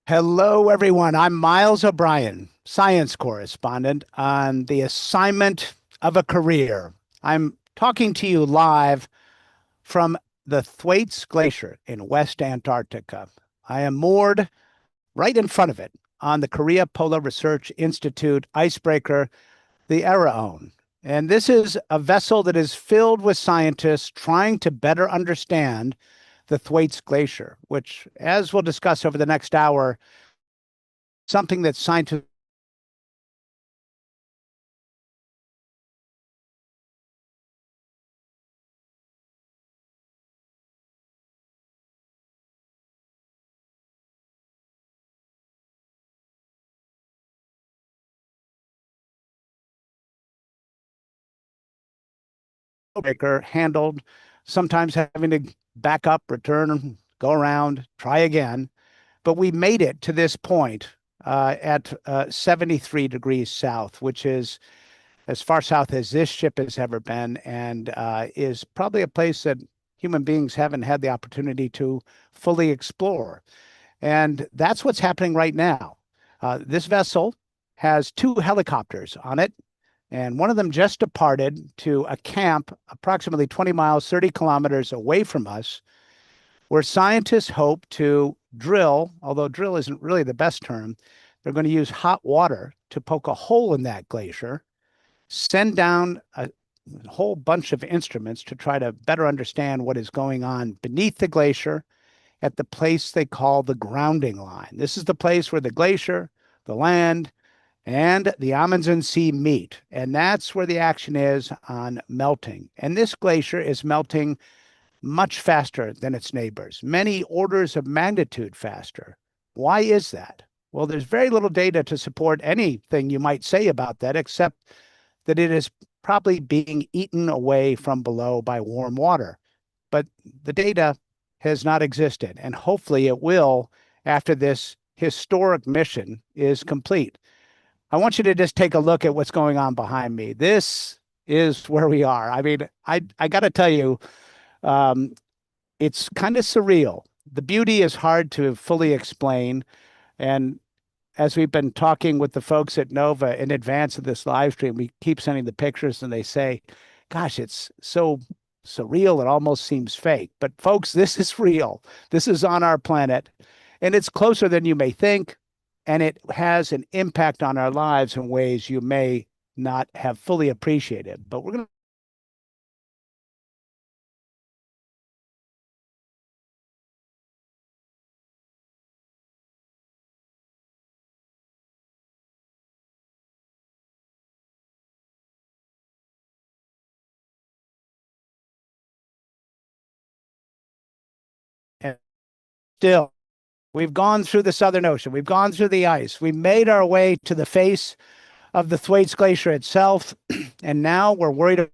Hello, everyone. I'm Miles O'Brien, science correspondent on the assignment of a career. I'm talking to you live from the Thwaites Glacier in West Antarctica. I am moored right in front of it on the Korea Polar Research Institute icebreaker, the Araon. And this is a vessel that is filled with scientists trying to better understand the Thwaites Glacier, which, as we'll discuss over the next hour, something that scientists breaker handled, sometimes having to back up, return, go around, try again. But we made it to this point at 73 degrees south, which is as far south as this ship has ever been, and is probably a place that human beings haven't had the opportunity to fully explore. And that's what's happening right now. This vessel has two helicopters on it, and one of them just departed to a camp approximately 20 miles, 30 kilometers away from us, where scientists hope to drill, although drill isn't really the best term. They're going to use hot water to poke a hole in that glacier, send down a whole bunch of instruments to try to better understand what is going on beneath the glacier at the place they call the grounding line. This is the place where the glacier, the land, and the Amundsen Sea meet. And that's where the action is on melting. And this glacier is melting much faster than its neighbors, many orders of magnitude faster. Why is that? Well, there's very little data to support anything you might say about that, except that it is probably being eaten away from below by warm water. But the data has not existed, and hopefully it will after this historic mission is complete. I want you to just take a look at what's going on behind me. This is where we are. I mean, I got to tell you, um, it's kind of surreal. The beauty is hard to fully explain. And as we've been talking with the folks at Nova in advance of this live stream, we keep sending the pictures and they say, gosh, it's so surreal. It almost seems fake. But folks, this is real. This is on our planet, and it's closer than you may think. And it has an impact on our lives in ways you may not have fully appreciated. But we're going to still, we've gone through the Southern Ocean. We've gone through the ice. We made our way to the face of the Thwaites Glacier itself. And now we're worried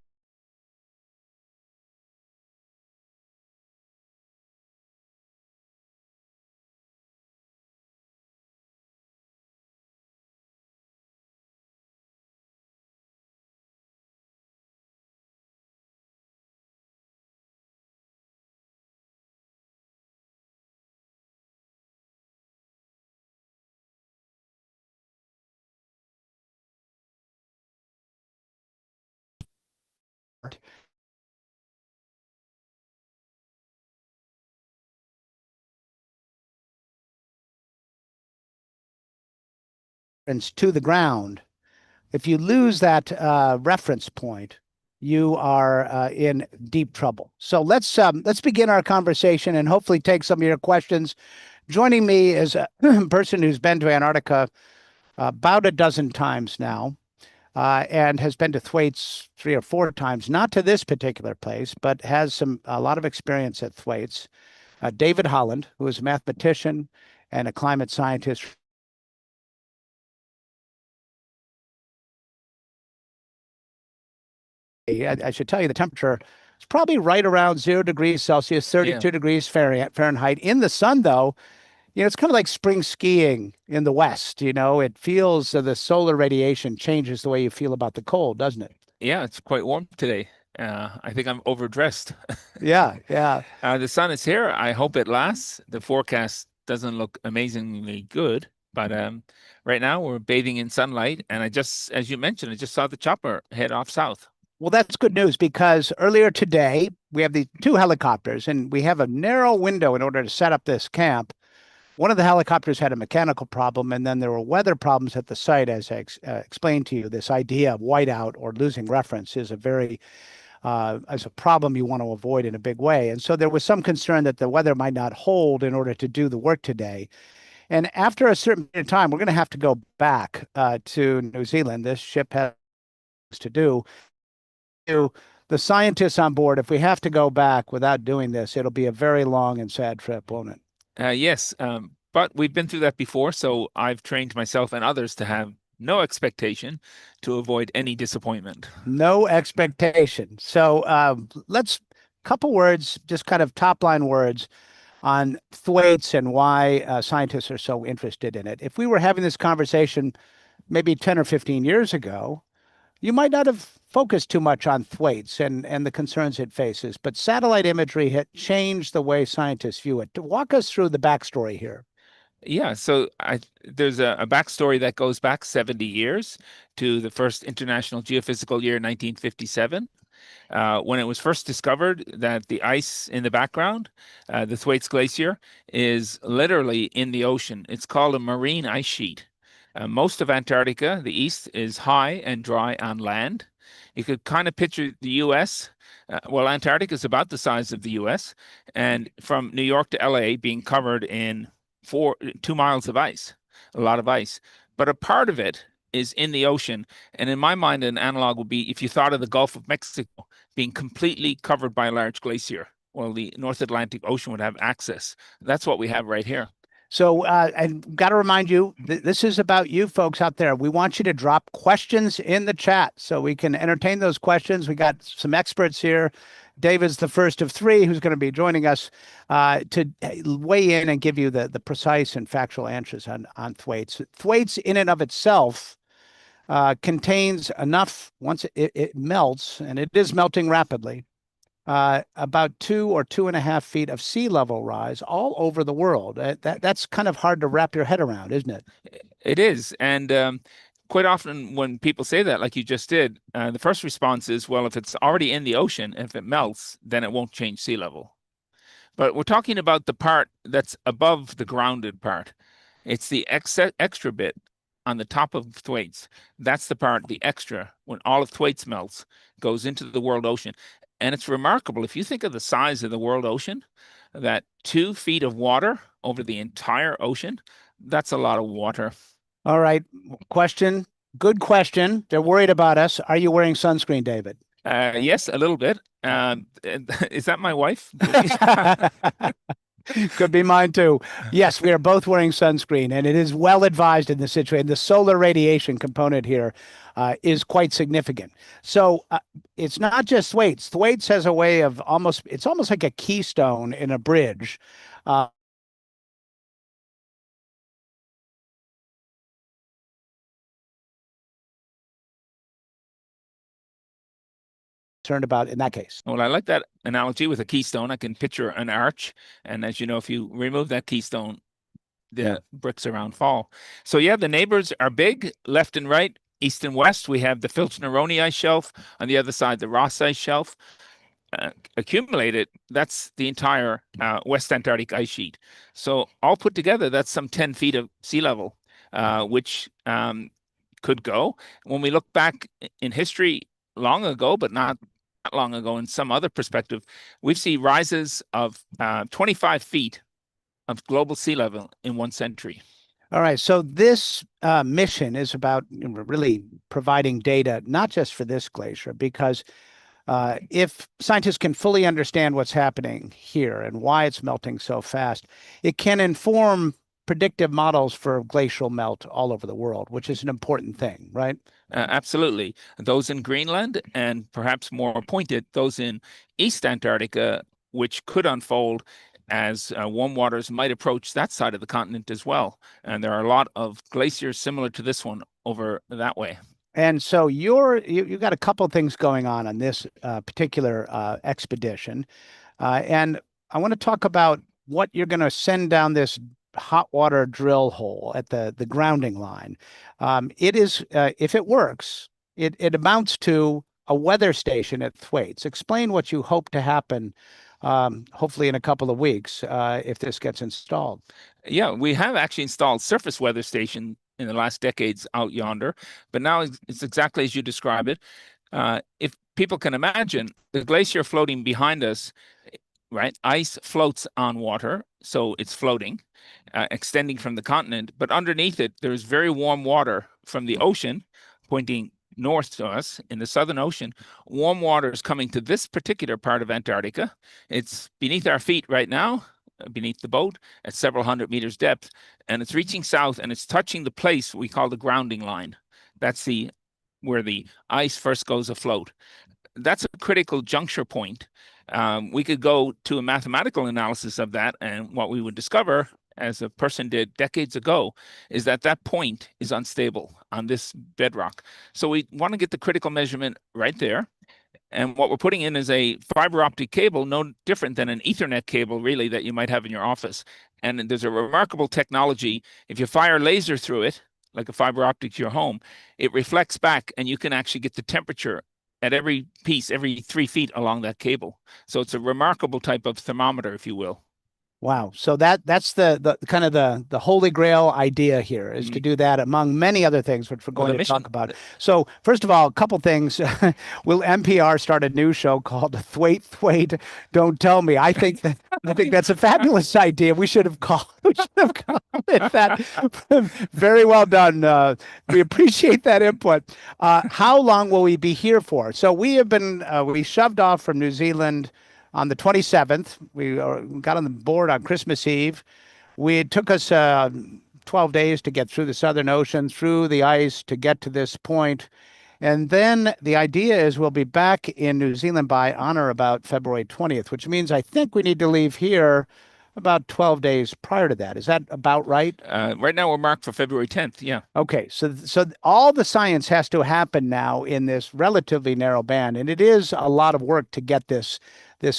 to the ground. If you lose that reference point, you are in deep trouble. So let's begin our conversation and hopefully take some of your questions. Joining me is a person who's been to Antarctica about a dozen times now, and has been to Thwaites 3 or 4 times, not to this particular place, but has a lot of experience at Thwaites. David Holland, who is a mathematician and a climate scientist. I should tell you the temperature is probably right around 0 degrees Celsius, Yeah. 32 degrees Fahrenheit. In the sun, though, it's kind of like spring skiing in the West. It feels the solar radiation changes the way you feel about the cold, doesn't it? Yeah, it's quite warm today. I think I'm overdressed. Yeah, yeah. The sun is here. I hope it lasts. The forecast doesn't look amazingly good. But right now we're bathing in sunlight, and as you mentioned, I just saw the chopper head off south. Well, that's good news because earlier today we have the two helicopters and we have a narrow window in order to set up this camp. One of the helicopters had a mechanical problem, and then there were weather problems at the site. As I explained to you, this idea of whiteout or losing reference is as a problem you want to avoid in a big way. And so there was some concern that the weather might not hold in order to do the work today. And after a certain period of time, we're going to have to go back to New Zealand. This ship has to do. The scientists on board, if we have to go back without doing this, it'll be a very long and sad trip, won't it? Yes, but we've been through that before, so I've trained myself and others to have no expectation to avoid any disappointment. No expectation. So let's couple words, just kind of top line words on Thwaites and why scientists are so interested in it. If we were having this conversation maybe 10 or 15 years ago, you might not have focused too much on Thwaites and the concerns it faces, but satellite imagery had changed the way scientists view it. To walk us through the backstory here. Yeah, so there's a backstory that goes back 70 years to the first International Geophysical Year, 1957. When it was first discovered that the ice in the background, the Thwaites Glacier, is literally in the ocean. It's called a marine ice sheet. Most of Antarctica, the east, is high and dry on land. You could kind of picture the U.S. Well, Antarctica is about the size of the U.S., and from New York to L.A. being covered in 2 miles of ice, a lot of ice. But a part of it is in the ocean. And in my mind, an analog would be if you thought of the Gulf of Mexico being completely covered by a large glacier. Well, the North Atlantic Ocean would have access. That's what we have right here. So, and got to remind you, this is about you folks out there. We want you to drop questions in the chat so we can entertain those questions. We got some experts here. David's the first of three who's going to be joining us to weigh in and give you the precise and factual answers on Thwaites. Thwaites in and of itself contains enough, once it melts, and it is melting rapidly, about 2 or 2.5 feet of sea level rise all over the world. That's kind of hard to wrap your head around, isn't it? It is. And quite often when people say that, like you just did, the first response is, well, if it's already in the ocean, if it melts, then it won't change sea level. But we're talking about the part that's above the grounded part. It's the extra bit on the top of Thwaites. That's the part, the extra, when all of Thwaites melts, goes into the world ocean. And it's remarkable. If you think of the size of the world ocean, that 2 feet of water over the entire ocean, that's a lot of water. All right. Question. Good question. They're worried about us. Are you wearing sunscreen, David? Yes, a little bit. Is that my wife? Could be mine too. Yes, we are both wearing sunscreen, and it is well advised in this situation. The solar radiation component here is quite significant. So it's not just Thwaites. Thwaites has a way of it's almost like a keystone in a bridge. Concerned about in that case. Well, I like that analogy with a keystone. I can picture an arch, and as you know, if you remove that keystone, the bricks around fall. So yeah, the neighbors are big, left and right, east and west. We have the Filch-Neroni ice shelf, on the other side, the Ross ice shelf. Accumulated, that's the entire West Antarctic ice sheet. So all put together, that's some 10 feet of sea level, which could go. When we look back in history long ago, but not that long ago in some other perspective, we've seen rises of 25 feet of global sea level in 1 century. All right. So this mission is about really providing data, not just for this glacier, because if scientists can fully understand what's happening here and why it's melting so fast, it can inform predictive models for glacial melt all over the world, which is an important thing, right? Absolutely. Those in Greenland, and perhaps more pointed, those in East Antarctica, which could unfold as warm waters might approach that side of the continent as well. And there are a lot of glaciers similar to this one over that way. And so you got a couple of things going on this particular expedition. And I want to talk about what you're going to send down this hot water drill hole at the grounding line. It is, if it works, it amounts to a weather station at Thwaites. Explain what you hope to happen, hopefully in a couple of weeks, if this gets installed. Yeah, we have actually installed surface weather station in the last decades out yonder, but now it's exactly as you describe it. If people can imagine the glacier floating behind us, right? Ice floats on water, so it's floating, extending from the continent. But underneath it, there's very warm water from the ocean pointing north to us in the Southern Ocean. Warm water is coming to this particular part of Antarctica. It's beneath our feet right now, beneath the boat at several hundred meters depth, and it's reaching south and it's touching the place we call the grounding line. That's where the ice first goes afloat. That's a critical juncture point. We could go to a mathematical analysis of that, and what we would discover, as a person did decades ago, is that that point is unstable on this bedrock. So we want to get the critical measurement right there. And what we're putting in is a fiber optic cable, no different than an Ethernet cable, really, that you might have in your office. And there's a remarkable technology. If you fire laser through it, like a fiber optic to your home, it reflects back, and you can actually get the temperature at every piece, every 3 feet along that cable. So it's a remarkable type of thermometer, if you will. Wow. So that's the kind of the holy grail idea here is to do that among many other things, which we're going to talk about. So first of all, a couple things. Will NPR start a new show called Thwaite, Don't Tell Me? I think that's a fabulous idea. We should have called it that. Very well done. We appreciate that input. How long will we be here for? So we shoved off from New Zealand on the 27th. We got on the board on Christmas Eve. It took us 12 days to get through the Southern Ocean, through the ice to get to this point. And then the idea is we'll be back in New Zealand on or about February 20th, which means I think we need to leave here about 12 days prior to that. Is that about right? Right now we're marked for February 10th. Yeah. Okay. So all the science has to happen now in this relatively narrow band. And it is a lot of work to get this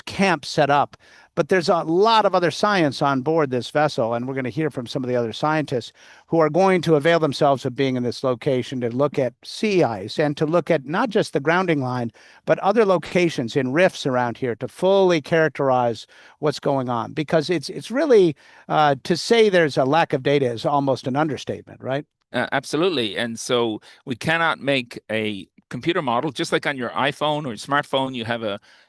camp set up. But there's a lot of other science on board this vessel, and we're going to hear from some of the other scientists who are going to avail themselves of being in this location to look at sea ice and to look at not just the grounding line, but other locations in rifts around here to fully characterize what's going on. Because it's really, to say there's a lack of data is almost an understatement, right? Absolutely. And so we cannot make a computer model, just like on your iPhone or smartphone,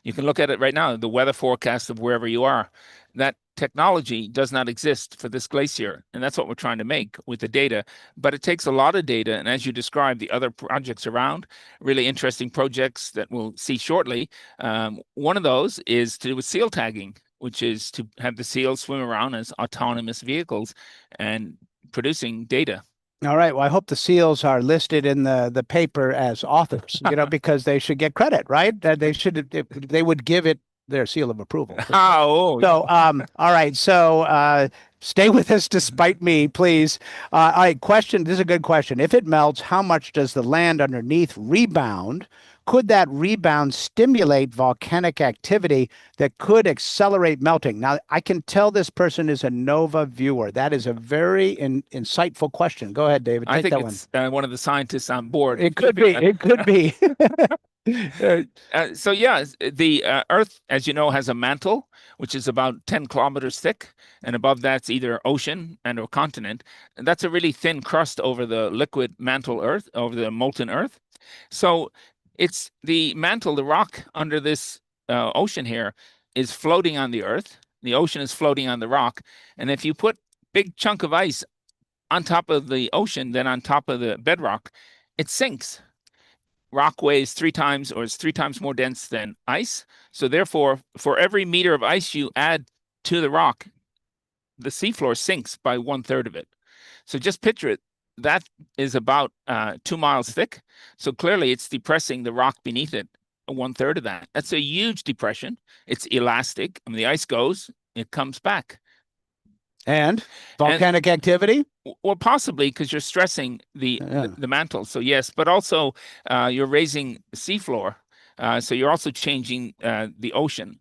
you can look at it right now, the weather forecast of wherever you are. That technology does not exist for this glacier. And that's what we're trying to make with the data. But it takes a lot of data. And as you described, the other projects around, really interesting projects that we'll see shortly. One of those is to do with seal tagging, which is to have the seals swim around as autonomous vehicles and producing data. All right. Well, I hope the seals are listed in the paper as authors, because they should get credit, right? They would give it their seal of approval. Oh. So, all right. So, stay with us despite me, please. All right. Question. This is a good question. If it melts, how much does the land underneath rebound? Could that rebound stimulate volcanic activity that could accelerate melting? Now, I can tell this person is a NOVA viewer. That is a very insightful question. Go ahead, David. I think it's one of the scientists on board. It could be. It could be. So yeah, the Earth, as you know, has a mantle, which is about 10 kilometers thick. And above that's either ocean and or continent. And that's a really thin crust over the liquid mantle Earth, over the molten Earth. So it's the mantle, the rock under this ocean here is floating on the Earth. The ocean is floating on the rock. And if you put big chunk of ice on top of the ocean, then on top of the bedrock, it sinks. Rock weighs 3 times or is 3 times more dense than ice. So therefore, for every meter of ice you add to the rock, the seafloor sinks by 1/3 of it. So just picture it. That is about 2 miles thick. So clearly it's depressing the rock beneath it, 1/3 of that. That's a huge depression. It's elastic. I mean, the ice goes, it comes back. And volcanic activity? Well, possibly because you're stressing the mantle. So yes, but also you're raising the seafloor. So you're also changing the ocean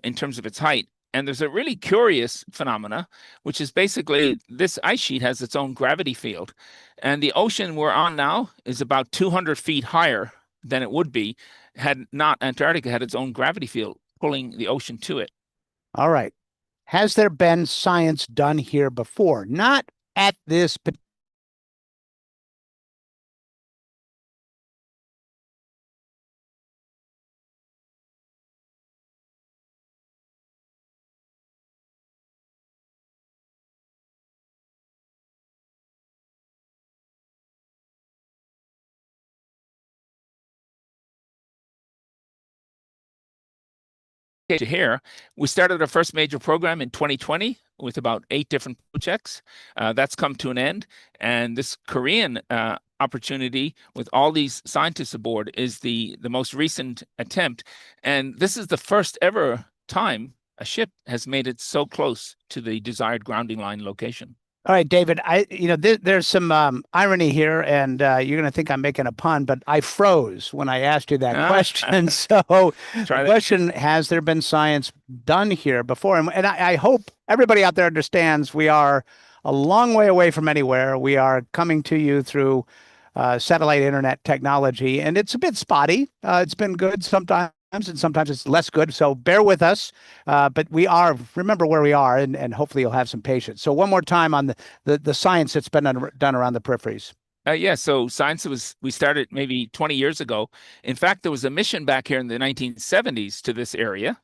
in terms of its height. And there's a really curious phenomena, which is basically this ice sheet has its own gravity field. And the ocean we're on now is about 200 feet higher than it would be had not Antarctica had its own gravity field pulling the ocean to it. All right. Has there been science done here before? Not at this Here, we started our first major program in 2020 with about 8 different projects. That's come to an end. And this Korean opportunity with all these scientists aboard is the most recent attempt. And this is the first ever time a ship has made it so close to the desired grounding line location. All right, David, there's some irony here, and you're going to think I'm making a pun, but I froze when I asked you that question. So the question, has there been science done here before? And I hope everybody out there understands we are a long way away from anywhere. We are coming to you through satellite internet technology, and it's a bit spotty. It's been good sometimes, and sometimes it's less good. So bear with us. But remember where we are, and hopefully you'll have some patience. So one more time on the science that's been done around the peripheries. Yeah, so we started maybe 20 years ago. In fact, there was a mission back here in the 1970s to this area.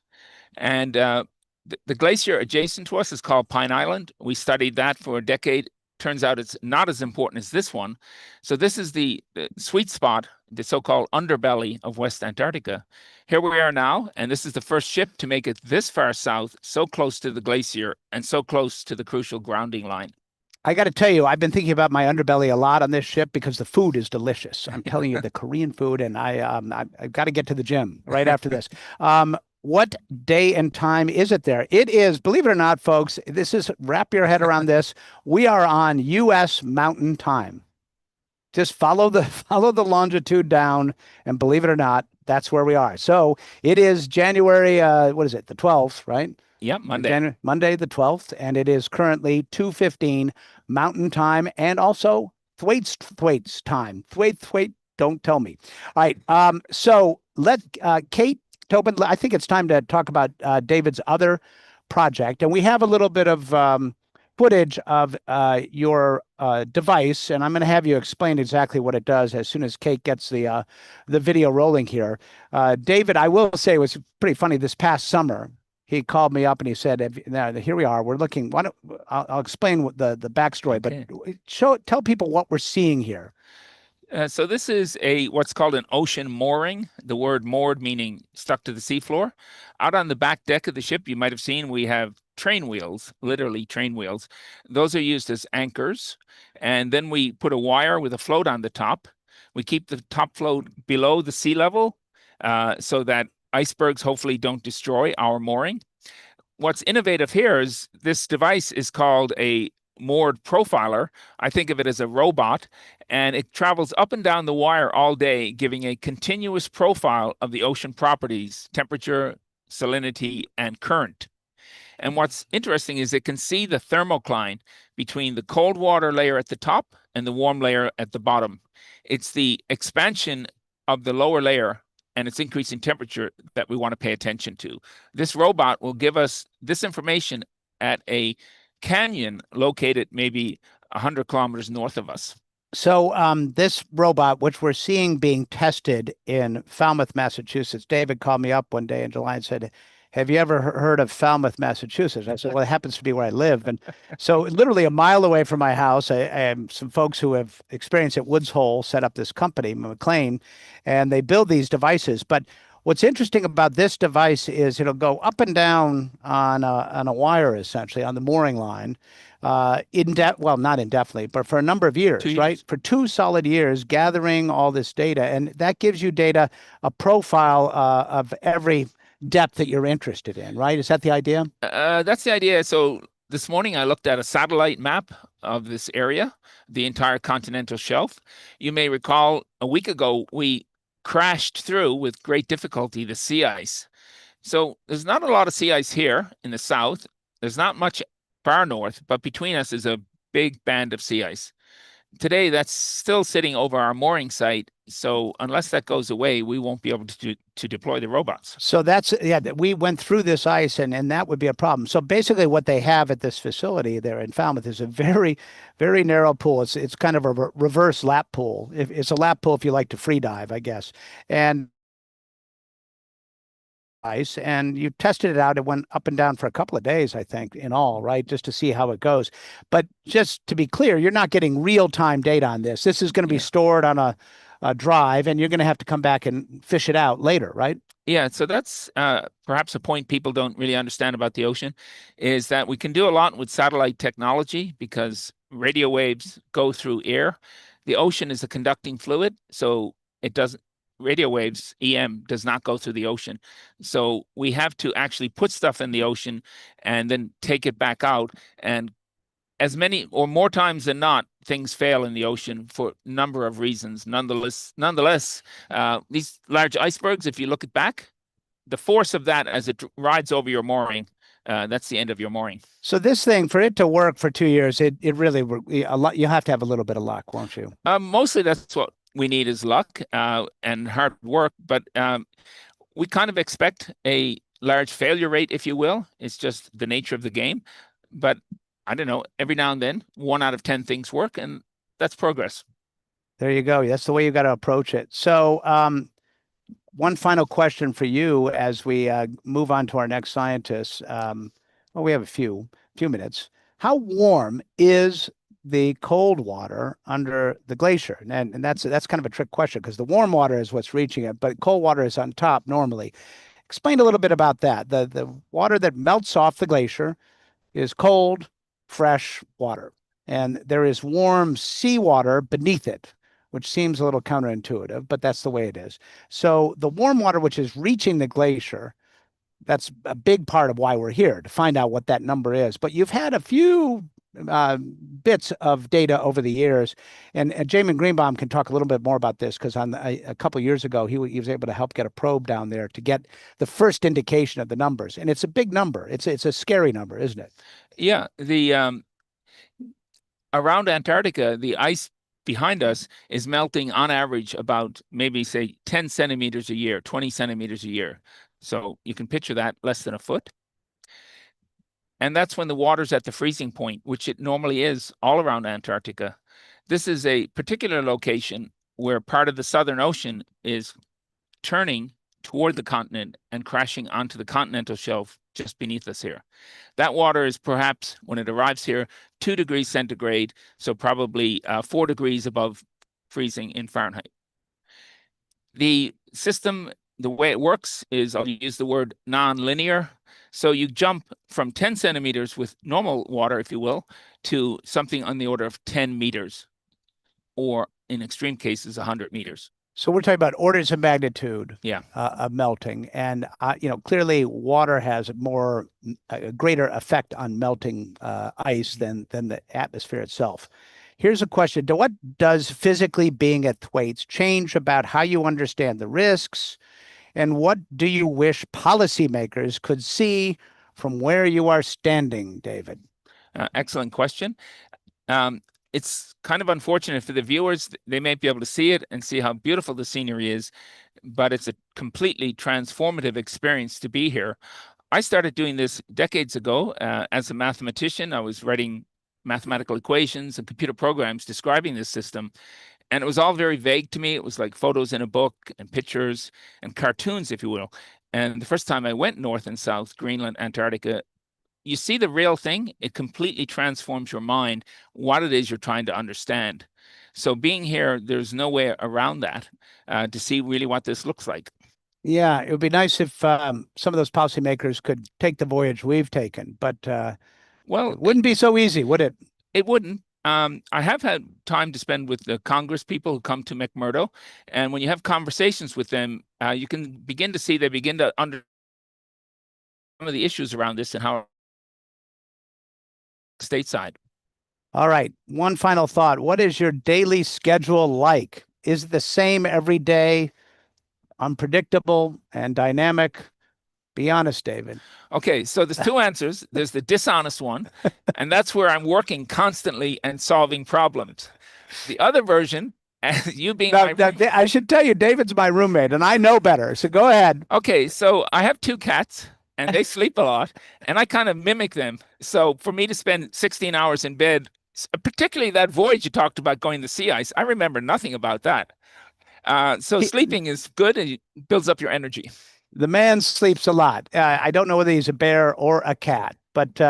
And the glacier adjacent to us is called Pine Island. We studied that for a decade. Turns out it's not as important as this one. So this is the sweet spot, the so-called underbelly of West Antarctica. Here we are now, and this is the first ship to make it this far south, so close to the glacier and so close to the crucial grounding line. I got to tell you, I've been thinking about my underbelly a lot on this ship because the food is delicious. I'm telling you, the Korean food, and I've got to get to the gym right after this. What day and time is it there? It is, believe it or not, folks, wrap your head around this. We are on U.S. Mountain Time. Just follow the longitude down, and believe it or not, that's where we are. So it is January, what is it, the 12th, right? Yeah, Monday. Monday the 12th, and it is currently 2:15 Mountain Time, and also Thwaites time. Thwaites, don't tell me. All right, so Kate Tobin, I think it's time to talk about David's other project, and we have a little bit of footage of your device, and I'm going to have you explain exactly what it does as soon as Kate gets the video rolling here. David, I will say it was pretty funny this past summer. He called me up and he said, "Here we are. We're looking. I'll explain what the backstory, Okay. but tell people what we're seeing here." So this is what's called an ocean mooring. The word moored meaning stuck to the seafloor. Out on the back deck of the ship, you might have seen we have train wheels, literally train wheels. Those are used as anchors. And then we put a wire with a float on the top. We keep the top float below the sea level so that icebergs hopefully don't destroy our mooring. What's innovative here is this device is called a moored profiler. I think of it as a robot, and it travels up and down the wire all day, giving a continuous profile of the ocean properties, temperature, salinity, and current. And what's interesting is it can see the thermocline between the cold water layer at the top and the warm layer at the bottom. It's the expansion of the lower layer and its increasing temperature that we want to pay attention to. This robot will give us this information at a canyon located maybe 100 kilometers north of us. So this robot, which we're seeing being tested in Falmouth, Massachusetts, David called me up one day in July and said, "Have you ever heard of Falmouth, Massachusetts?" I said, "Well, it happens to be where I live." And so literally a mile away from my house, I have some folks who have experience at Woods Hole set up this company, McLean, and they build these devices. But what's interesting about this device is it'll go up and down on a wire, essentially, on the mooring line, not indefinitely, but for a number of years, right? For 2 solid years, gathering all this data. And that gives you a profile of every depth that you're interested in, right? Is that the idea? That's the idea. So this morning I looked at a satellite map of this area, the entire continental shelf. You may recall a week ago, we crashed through with great difficulty the sea ice. So there's not a lot of sea ice here in the south. There's not much far north, but between us is a big band of sea ice. Today, that's still sitting over our mooring site. So unless that goes away, we won't be able to deploy the robots. So that's, yeah, we went through this ice and that would be a problem. So basically what they have at this facility there in Falmouth is a very, very narrow pool. It's kind of a reverse lap pool. It's a lap pool if you like to free dive, I guess. And ice, and you tested it out. It went up and down for a couple of days, I think, in all, right? Just to see how it goes. But just to be clear, you're not getting real-time data on this. This is going to be stored on a drive, and you're going to have to come back and fish it out later, right? Yeah, so that's perhaps a point people don't really understand about the ocean, is that we can do a lot with satellite technology because radio waves go through air. The ocean is a conducting fluid, so it doesn't, radio waves, EM, does not go through the ocean. So we have to actually put stuff in the ocean and then take it back out. And as many or more times than not, things fail in the ocean for a number of reasons. Nonetheless, these large icebergs, if you look it back, the force of that as it rides over your mooring, that's the end of your mooring. So this thing, for it to work for 2 years, it really a lot. You have to have a little bit of luck, won't you? Mostly that's what we need is luck and hard work, but we kind of expect a large failure rate, if you will. It's just the nature of the game. But I don't know, every now and then, 1 out of 10 things work, and that's progress. There you go. That's the way you got to approach it. So one final question for you as we move on to our next scientist. Well, we have a few minutes. How warm is the cold water under the glacier? And that's kind of a trick question because the warm water is what's reaching it, but cold water is on top normally. Explain a little bit about that. The water that melts off the glacier is cold, fresh water, and there is warm seawater beneath it, which seems a little counterintuitive, but that's the way it is. So the warm water, which is reaching the glacier, that's a big part of why we're here, to find out what that number is. But you've had a few bits of data over the years, and Jamin Greenbaum can talk a little bit more about this because on a couple of years ago, he was able to help get a probe down there to get the first indication of the numbers. And it's a big number. It's a scary number, isn't it? Yeah, the around Antarctica, the ice behind us is melting on average about maybe say 10 centimeters a year, 20 centimeters a year. So you can picture that, less than a foot. And that's when the water's at the freezing point, which it normally is all around Antarctica. This is a particular location where part of the Southern Ocean is turning toward the continent and crashing onto the continental shelf just beneath us here. That water is perhaps, when it arrives here, 2 degrees centigrade, so probably 4 degrees above freezing in Fahrenheit. The system, the way it works is, I'll use the word non-linear. So you jump from 10 centimeters with normal water, if you will, to something on the order of 10 meters, or in extreme cases, 100 meters. So we're talking about orders of magnitude, Yeah, of melting, and clearly water has a greater effect on melting ice than the atmosphere itself. Here's a question: what does physically being at Thwaites change about how you understand the risks, and what do you wish policymakers could see from where you are standing, David? excellent question. It's kind of unfortunate for the viewers. They may be able to see it and see how beautiful the scenery is, but it's a completely transformative experience to be here. I started doing this decades ago as a mathematician. I was writing mathematical equations and computer programs describing this system, and it was all very vague to me. It was like photos in a book and pictures and cartoons, if you will. And the first time I went north and south, Greenland, Antarctica, you see the real thing, it completely transforms your mind, what it is you're trying to understand. So being here, there's no way around that to see really what this looks like. Yeah, it would be nice if some of those policymakers could take the voyage we've taken, but well, it wouldn't be so easy, would it? It wouldn't. I have had time to spend with the Congress people who come to McMurdo, and when you have conversations with them, you can begin to see they begin to understand some of the issues around this and how stateside. All right. One final thought. What is your daily schedule like? Is it the same every day, unpredictable and dynamic? Be honest, David. Okay, so there's two answers. There's the dishonest one, and that's where I'm working constantly and solving problems. The other version, you being I should tell you, David's my roommate, and I know better. So go ahead. Okay, so I have two cats, and they sleep a lot, and I kind of mimic them. So for me to spend 16 hours in bed, particularly that voyage you talked about going to sea ice, I remember nothing about that. So sleeping is good and it builds up your energy. The man sleeps a lot. I don't know whether he's a bear or a cat. But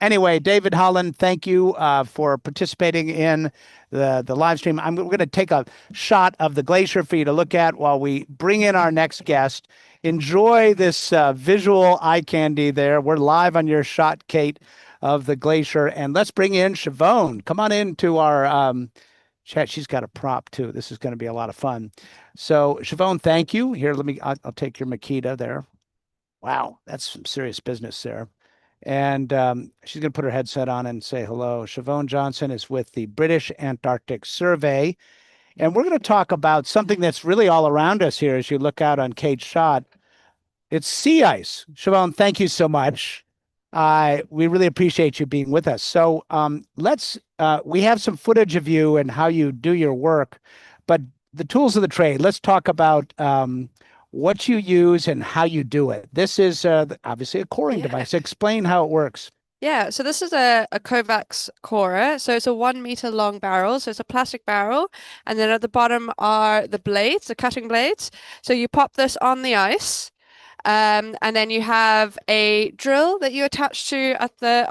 anyway, David Holland, thank you for participating in the live stream. We're going to take a shot of the glacier for you to look at while we bring in our next guest. Enjoy this visual eye candy there. We're live on your shot, Kate, of the glacier. And let's bring in Siobhán. Come on into our chat. She's got a prop too. This is going to be a lot of fun. So Siobhán, thank you. Here, I'll take your Makita there. Wow, that's some serious business there. And she's going to put her headset on and say hello. Siobhán Johnson is with the British Antarctic Survey. And we're going to talk about something that's really all around us here as you look out on Kate's shot. It's sea ice. Siobhán, thank you so much. We really appreciate you being with us. So we have some footage of you and how you do your work, but the tools of the trade, let's talk about what you use and how you do it. This is obviously a coring device. Explain how it works. Yeah, so this is a Kovacs corer. So it's a 1 meter long barrel. So it's a plastic barrel. And then at the bottom are the blades, the cutting blades. So you pop this on the ice. And then you have a drill that you attach to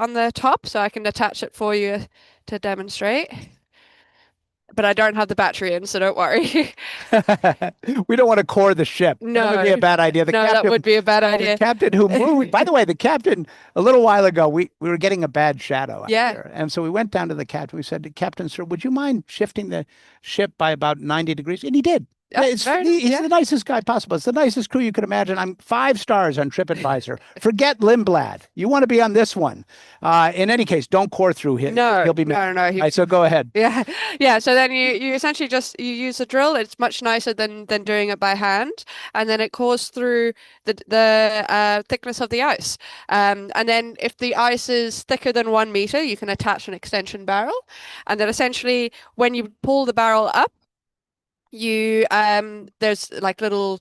on the top. So I can attach it for you to demonstrate. But I don't have the battery in, so don't worry. We don't want to core the ship. No. That would be a bad idea. That would be a bad idea. The captain who moved, by the way, the captain, a little while ago, we were getting a bad shadow out there. And so we went down to the captain. We said, Captain, sir, would you mind shifting the ship by about 90 degrees? And he did. He's the nicest guy possible. It's the nicest crew you could imagine. I'm 5 stars on TripAdvisor. Forget Lindblad. You want to be on this one. In any case, don't core through him. No, he'll be no. Right, so go ahead. Yeah. So then you essentially you use a drill. It's much nicer than doing it by hand, and then it cores through the thickness of the ice. And then if the ice is thicker than 1 meter, you can attach an extension barrel, and then essentially when you pull the barrel up, there's like little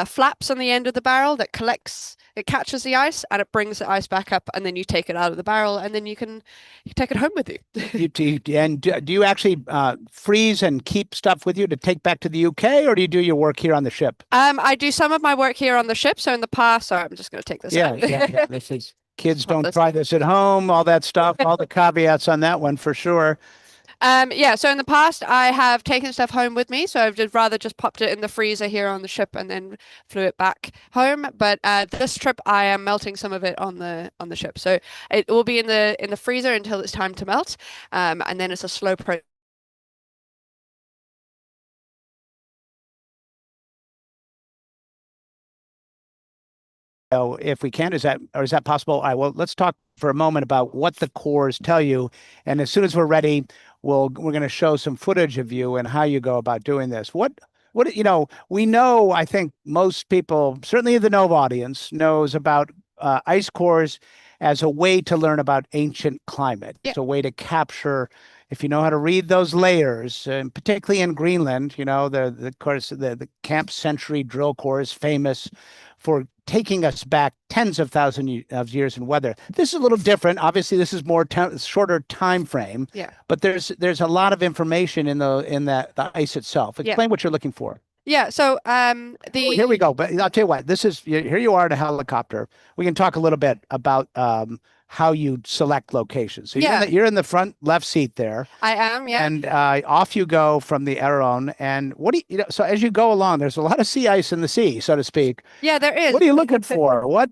flaps on the end of the barrel that catches the ice and it brings the ice back up, and then you take it out of the barrel and then you take it home with you. And do you actually freeze and keep stuff with you to take back to the UK, or do you do your work here on the ship? I do some of my work here on the ship. So in the past, sorry, I'm just going to take this out. This is, kids don't try this at home, all that stuff, all the caveats on that one for sure. So in the past I have taken stuff home with me, so I've rather just popped it in the freezer here on the ship and then flew it back home. But this trip I am melting some of it on the ship, so it will be in the freezer until it's time to melt, and then it's a slow process. If we can, is that possible? Well, let's talk for a moment about what the cores tell you, and as soon as we're ready, we're going to show some footage of you and how you go about doing this. What we know, I think most people, certainly the Nova audience, knows about ice cores as a way to learn about ancient climate. It's a way to capture, if you know how to read those layers, and particularly in Greenland, the Camp Century drill core is famous for taking us back tens of thousands of years in weather. This is a little different. Obviously, this is more shorter time frame. But there's a lot of information in the ice itself. Explain what you're looking for. Yeah, so here we go. But I'll tell you what, here you are in a helicopter. We can talk a little bit about how you select locations. So you're in the front left seat there. I am, yeah. And off you go from the Aeron. And so as you go along, there's a lot of sea ice in the sea, so to speak. Yeah, there is. What are you looking for? What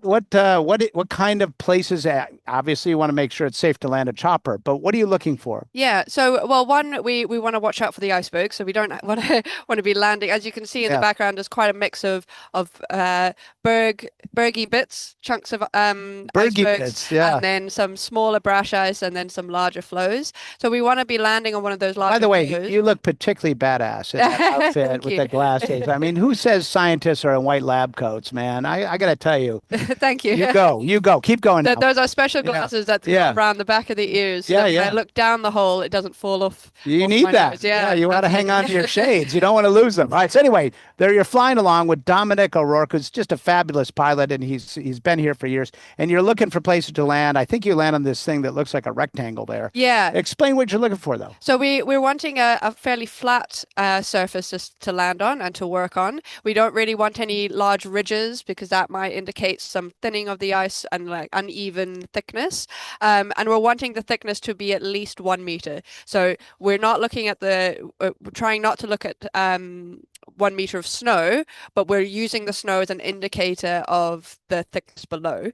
kind of places? Obviously, you want to make sure it's safe to land a chopper, but what are you looking for? Yeah, so one, we want to watch out for the icebergs, so we don't want to be landing. As you can see in the background, there's quite a mix of bergy bits, chunks of bergy bits, then some smaller brash ice, and then some larger floes. So we want to be landing on one of those larger By the way, floes. you look particularly badass in that outfit Thank with you. the glasses. I mean, who says scientists are in white lab coats, man? I got to tell you, Thank you. you go, keep going now. Those are special glasses that go around the back of the ears. So that when I look down the hole, it doesn't fall off. You need my that. nose. Yeah, you want to hang on to your shades. You don't want to lose them. All right. So anyway, there you're flying along with Dominic O'Rourke, who's just a fabulous pilot, and he's been here for years. And you're looking for places to land. I think you land on this thing that looks like a rectangle there. Yeah. Explain what you're looking for, though. So we're wanting a fairly flat surface just to land on and to work on. We don't really want any large ridges because that might indicate some thinning of the ice and like uneven thickness. And we're wanting the thickness to be at least 1 meter. So we're not looking at we're trying not to look at 1 meter of snow, but we're using the snow as an indicator of the thickness below.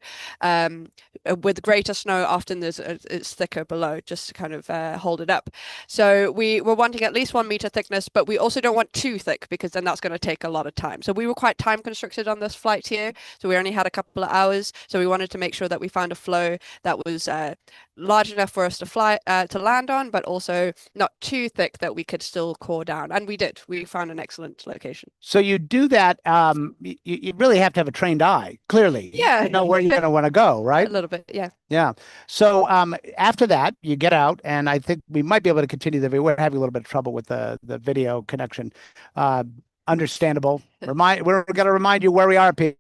With greater snow, often it's thicker below, just to kind of hold it up. So we're wanting at least 1 meter thickness, but we also don't want too thick because then that's going to take a lot of time. So we were quite time constricted on this flight here. So we only had a couple of hours. So we wanted to make sure that we found a flow that was large enough for us to fly to land on, but also not too thick that we could still core down. And we did. We found an excellent location. So you do that. You really have to have a trained eye, clearly. Yeah. You know where you're going to want to go, right? A little bit, yeah. Yeah. So after that, you get out, and I think we might be able to continue the video. We're having a little bit of trouble with the video connection. Understandable. We're going to remind you where we are, people.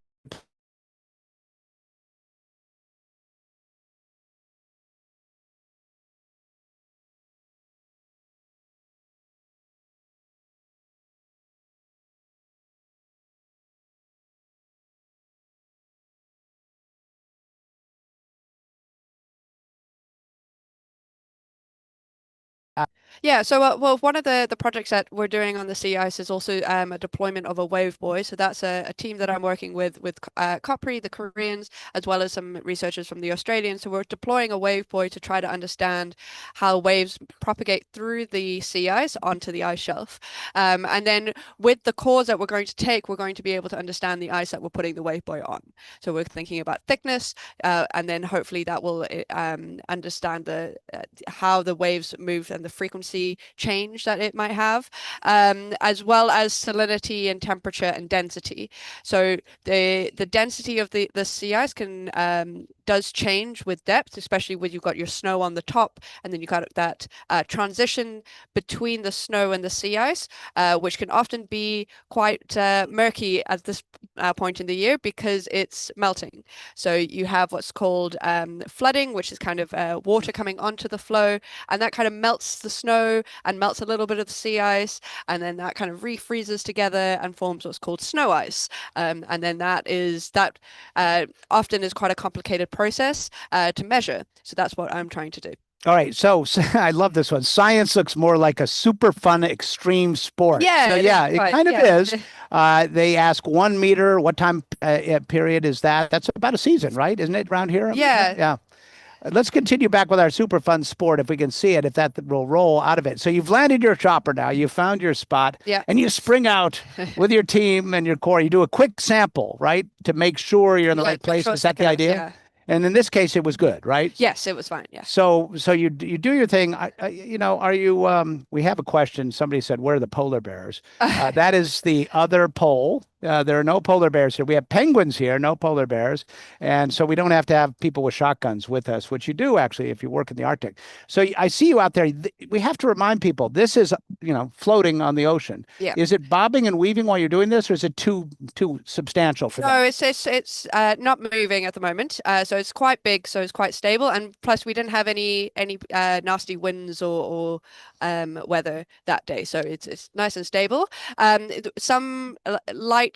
Yeah, so well, one of the projects that we're doing on the sea ice is also a deployment of a wave buoy. So that's a team that I'm working with Kopri, the Koreans, as well as some researchers from the Australians. So we're deploying a wave buoy to try to understand how waves propagate through the sea ice onto the ice shelf. And then with the cores that we're going to take, we're going to be able to understand the ice that we're putting the wave buoy on. So we're thinking about thickness, and then hopefully that will understand how the waves move and the frequency change that it might have, as well as salinity and temperature and density. So the density of the sea ice does change with depth, especially when you've got your snow on the top, and then you've got that transition between the snow and the sea ice, which can often be quite murky at this point in the year because it's melting. So you have what's called flooding, which is kind of water coming onto the flow, and that kind of melts the snow and melts a little bit of the sea ice, and then that kind of refreezes together and forms what's called snow ice. And then that often is quite a complicated process to measure. So that's what I'm trying to do. All right, so I love this one. Science looks more like a super fun extreme sport. Yeah, so yeah, it kind of is. They ask 1 meter. What time period is that? That's about a season, right? Isn't it around here? Yeah. Yeah. Let's continue back with our super fun sport if we can see it, if that will roll out of it. So you've landed your chopper now, you found your spot, and you spring out with your team and your core. You do a quick sample, right, to make sure you're in the right place. Is that the idea? Yeah. And in this case, it was good, right? Yes, it was fine. Yeah. So you do your thing. Are you? We have a question. Somebody said, "Where are the polar bears?" That is the other pole. There are no polar bears here. We have penguins here, no polar bears, and so we don't have to have people with shotguns with us, which you do actually if you work in the Arctic. So I see you out there. We have to remind people this is floating on the ocean. Yeah. Is it bobbing and weaving while you're doing this, or is it too substantial for that? No, it's not moving at the moment. So it's quite big, so it's quite stable, and plus we didn't have any nasty winds or weather that day, so it's nice and stable. Some light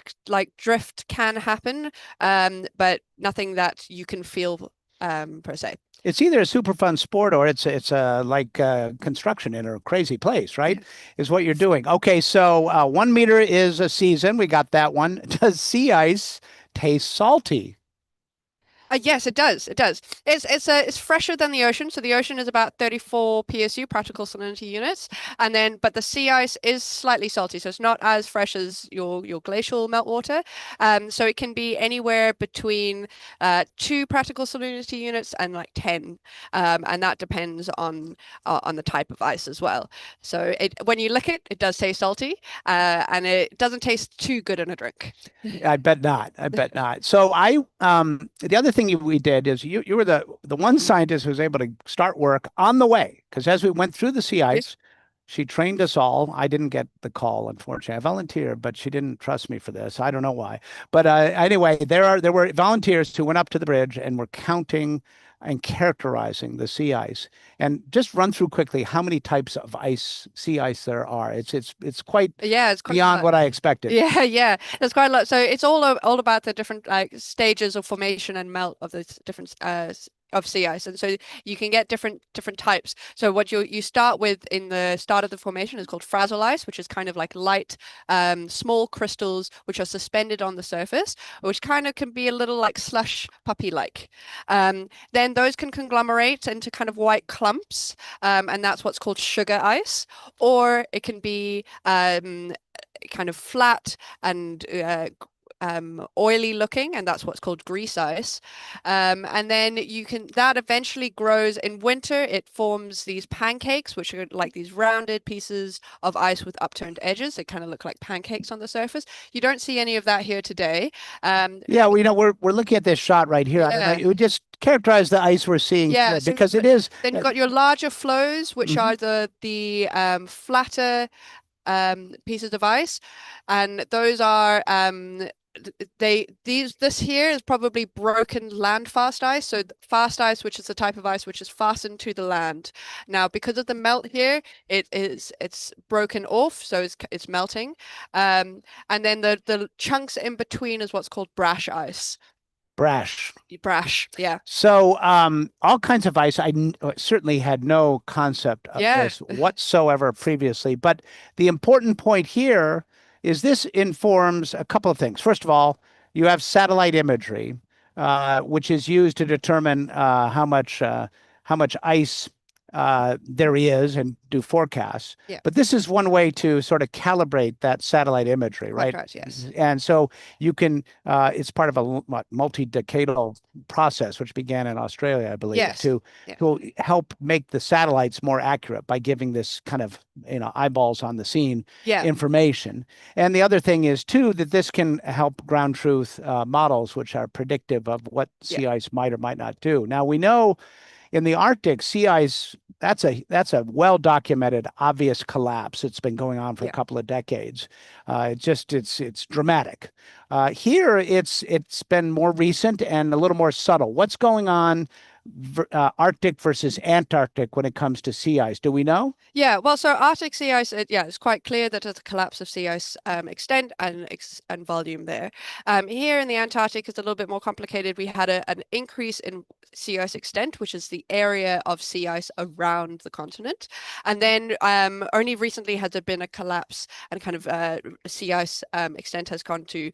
drift can happen, but nothing that you can feel per se. It's either a super fun sport or it's like construction in a crazy place, right? Is what you're doing. Okay, so 1 meter is a season. We got that one. Does sea ice taste salty? Yes, it does. It does. It's fresher than the ocean. So the ocean is about 34 PSU, practical salinity units, and then but the sea ice is slightly salty, so it's not as fresh as your glacial meltwater. So it can be anywhere between 2 practical salinity units and like 10, and that depends on the type of ice as well. So when you lick it, it does taste salty, and it doesn't taste too good in a drink. I bet not. I bet not. So the other thing we did is you were the one scientist who was able to start work on the way, because as we went through the sea ice, she trained us all. I didn't get the call, unfortunately. I volunteered, but she didn't trust me for this. I don't know why. But anyway, there were volunteers who went up to the bridge and were counting and characterizing the sea ice. And just run through quickly how many types of sea ice there are. It's quite It's quite beyond what I expected. Yeah, there's quite a lot. So it's all about the different like stages of formation and melt of the different of sea ice, and so you can get different types. So what you start with in the start of the formation is called frazzle ice, which is kind of like light, small crystals which are suspended on the surface, which kind of can be a little like slush puppy like. Then those can conglomerate into kind of white clumps, and that's what's called sugar ice, or it can be kind of flat and oily looking, and that's what's called grease ice. And then that eventually grows in winter. It forms these pancakes, which are like these rounded pieces of ice with upturned edges. They kind of look like pancakes on the surface. You don't see any of that here today. Yeah, we're looking at this shot right here. Yeah. It would just characterize the ice we're seeing Yeah, today, because it is. Then you've got your larger flows, which are the flatter pieces of ice, and those are this here is probably broken land fast ice. So fast ice, which is the type of ice which is fastened to the land. Now, because of the melt here, it's broken off, so it's melting. And then the chunks in between is what's called brash ice. Brash. Yeah. So all kinds of ice. I certainly had no concept of this whatsoever previously. But the important point here is this informs a couple of things. First of all, you have satellite imagery, which is used to determine how much ice there is and do forecasts. Yeah. But this is one way to sort of calibrate that satellite imagery, right? Right, yes. And so you can, it's part of a multi-decadal process, which began in Australia, I believe, to help make the satellites more accurate by giving this kind of, eyeballs on the scene information. And the other thing is, too, that this can help ground truth models, which are predictive of what sea ice might or might not do. Now, we know in the Arctic, sea ice, that's a well-documented, obvious collapse. It's been going on for a couple of decades. It's dramatic. Here, it's been more recent and a little more subtle. What's going on Arctic versus Antarctic when it comes to sea ice? Do we know? Yeah, well, so Arctic sea ice, it's quite clear that there's a collapse of sea ice extent and volume there. Here in the Antarctic, it's a little bit more complicated. We had an increase in sea ice extent, which is the area of sea ice around the continent. And then only recently has there been a collapse, and kind of sea ice extent has gone to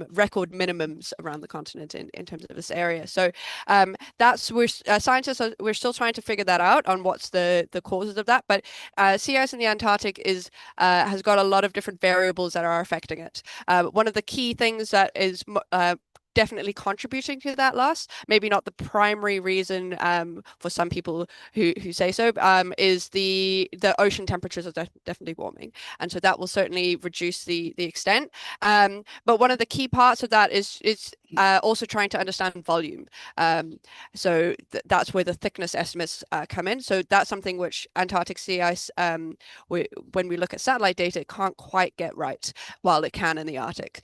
record minimums around the continent in terms of this area. So scientists we're still trying to figure that out on what's the causes of that. But sea ice in the Antarctic has got a lot of different variables that are affecting it. One of the key things that is definitely contributing to that loss, maybe not the primary reason for some people who say so, is the ocean temperatures are definitely warming, and so that will certainly reduce the extent. But one of the key parts of that is also trying to understand volume. So that's where the thickness estimates come in. So that's something which Antarctic sea ice, when we look at satellite data, it can't quite get right, while it can in the Arctic.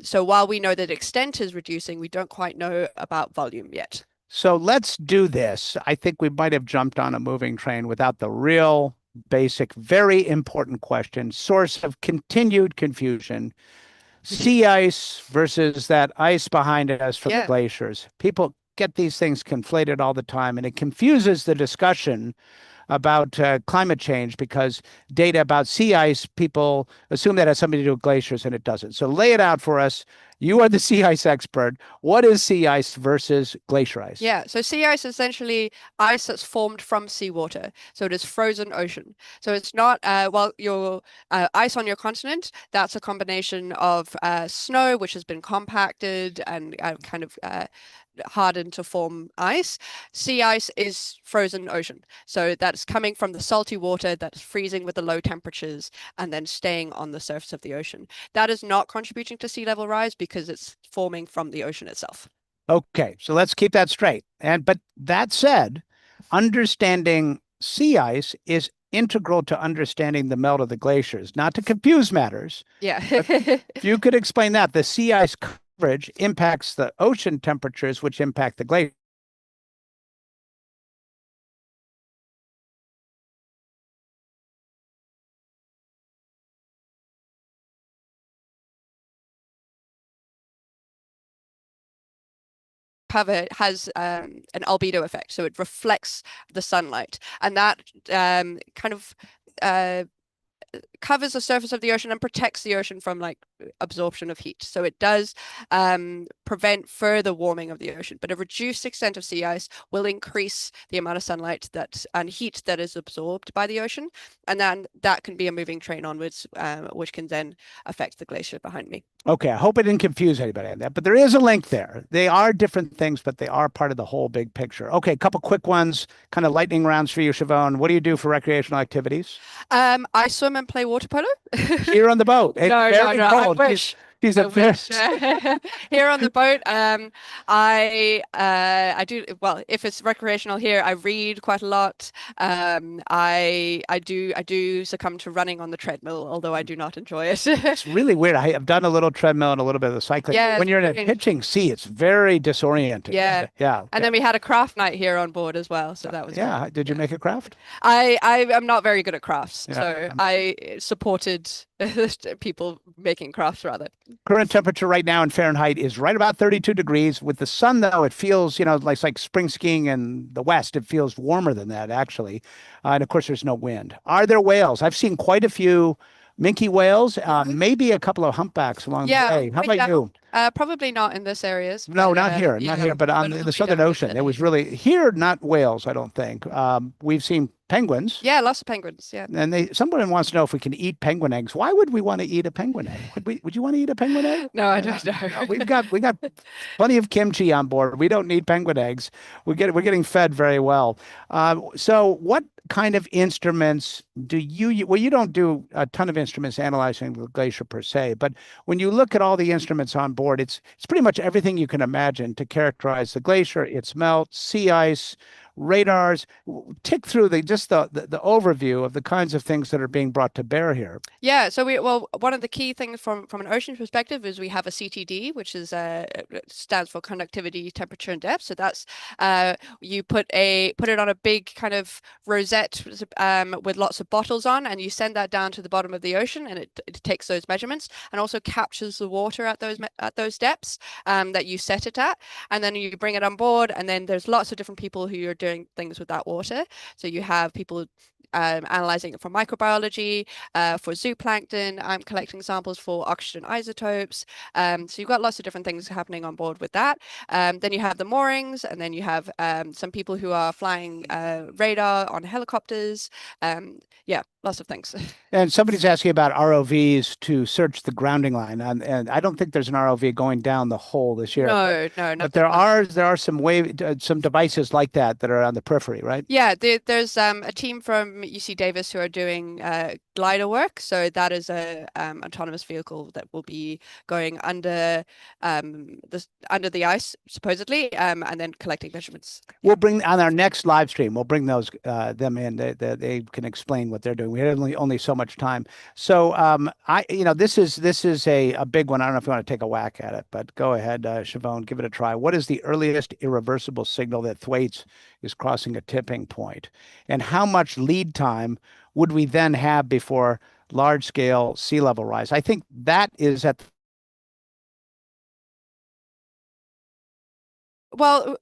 So while we know that extent is reducing, we don't quite know about volume yet. So let's do this. I think we might have jumped on a moving train without the real basic, very important question, source of continued confusion. Sea ice versus that ice behind us from the glaciers. People get these things conflated all the time, and it confuses the discussion about climate change, because data about sea ice, people assume that has something to do with glaciers, and it doesn't. So lay it out for us. You are the sea ice expert. What is sea ice versus glacier ice? Yeah, so sea ice is essentially ice that's formed from seawater. So it is frozen ocean. So it's not, well, your ice on your continent, that's a combination of snow, which has been compacted and kind of hardened to form ice. Sea ice is frozen ocean. So that's coming from the salty water that's freezing with the low temperatures and then staying on the surface of the ocean. That is not contributing to sea level rise because it's forming from the ocean itself. Okay, so let's keep that straight. But that said, understanding sea ice is integral to understanding the melt of the glaciers. Not to confuse matters. Yeah. If you could explain that, the sea ice coverage impacts the ocean temperatures, which impact the glacier. Cover has an albedo effect, so it reflects the sunlight, and that kind of covers the surface of the ocean and protects the ocean from like absorption of heat. So it does prevent further warming of the ocean, but a reduced extent of sea ice will increase the amount of sunlight that and heat that is absorbed by the ocean, and then that can be a moving train onwards, which can then affect the glacier behind me. Okay, I hope I didn't confuse anybody on that, but there is a link there. They are different things, but they are part of the whole big picture. Okay, a couple quick ones, kind of lightning rounds for you, Siobhán. What do you do for recreational activities? I swim and play water polo. Here on the boat. It's No, very cold. I wish. She's I a wish. very Here on the boat, I do well if it's recreational here. I read quite a lot. I do succumb to running on the treadmill, although I do not enjoy it. It's really weird. I have done a little treadmill and a little bit of the cycling. Yeah, When you're in a strange. pitching sea, it's very disorienting. Yeah. Yeah. And then we had a craft night here on board as well, so that was Yeah. very, Did you make a craft? I am not very good at crafts, Yeah, so I supported people making crafts rather. Current temperature right now in Fahrenheit is right about 32 degrees. With the sun, though, it feels, like spring skiing in the West. It feels warmer than that, actually. And of course, there's no wind. Are there whales? I've seen quite a few minke whales, maybe a couple of humpbacks along the way. How about you? Probably not in this areas. No, but, not here, not here, but on it'll the be Southern done Ocean. It was really here, not whales, I don't think. We've seen penguins. Yeah, lots of penguins. Yeah. And someone wants to know if we can eat penguin eggs. Why would we want to eat a penguin egg? Would you want to eat a penguin egg? No, I don't know. No, we got plenty of kimchi on board. We don't need penguin eggs. We're getting fed very well. So what kind of instruments do you well, you don't do a ton of instruments analyzing the glacier per se, but when you look at all the instruments on board, it's pretty much everything you can imagine to characterize the glacier, its melt, sea ice, radars. Tick through the overview of the kinds of things that are being brought to bear here. Yeah, so one of the key things from an ocean perspective is we have a CTD, which is stands for conductivity, temperature, and depth. So that's you put it on a big kind of rosette with lots of bottles on, and you send that down to the bottom of the ocean, and it takes those measurements and also captures the water at those depths that you set it at, and then you bring it on board, and then there's lots of different people who are doing things with that water. So you have people analyzing it for microbiology, for zooplankton. I'm collecting samples for oxygen isotopes. So you've got lots of different things happening on board with that. Then you have the moorings, and then you have some people who are flying radar on helicopters. Yeah, lots of things. And somebody's asking about ROVs to search the grounding line, and I don't think there's an ROV going down the hole this year. No, but there are some devices like that are on the periphery, right? Yeah, there's a team from UC Davis who are doing glider work. So that is a autonomous vehicle that will be going under the ice supposedly, and then collecting measurements. We'll bring on our next live stream. We'll bring them in. They can explain what they're doing. We had only so much time. So this is a big one. I don't know if you want to take a whack at it, but go ahead, Siobhán, give it a try. What is the earliest irreversible signal that Thwaites is crossing a tipping point, and how much lead time would we then have before large-scale sea level rise? I think that is at Well,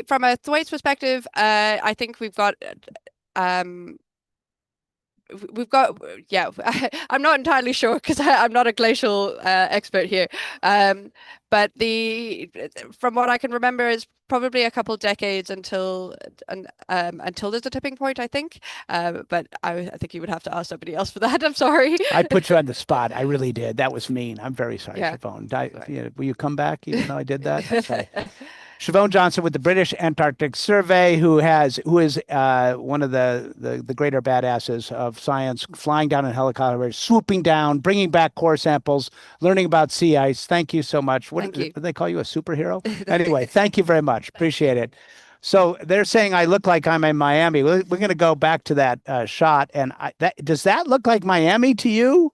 from a Thwaites perspective, I think we've got we've got, yeah, I'm not entirely sure because I'm not a glacial expert here. But from what I can remember is probably a couple decades until there's a tipping point, I think. But I think you would have to ask somebody else for that. I'm sorry. I put you on the spot. I really did. That was mean. I'm very sorry, Yeah. Siobhán. Will you come back even though I did that? Sorry. Siobhán Johnson with the British Antarctic Survey, who is one of the greater badasses of science, flying down in helicopters, swooping down, bringing back core samples, learning about sea ice. Thank you so much. Thank you. Do they call you a superhero? Anyway, thank you very much. Appreciate it. So they're saying I look like I'm in Miami. We're going to go back to that shot, and does that look like Miami to you?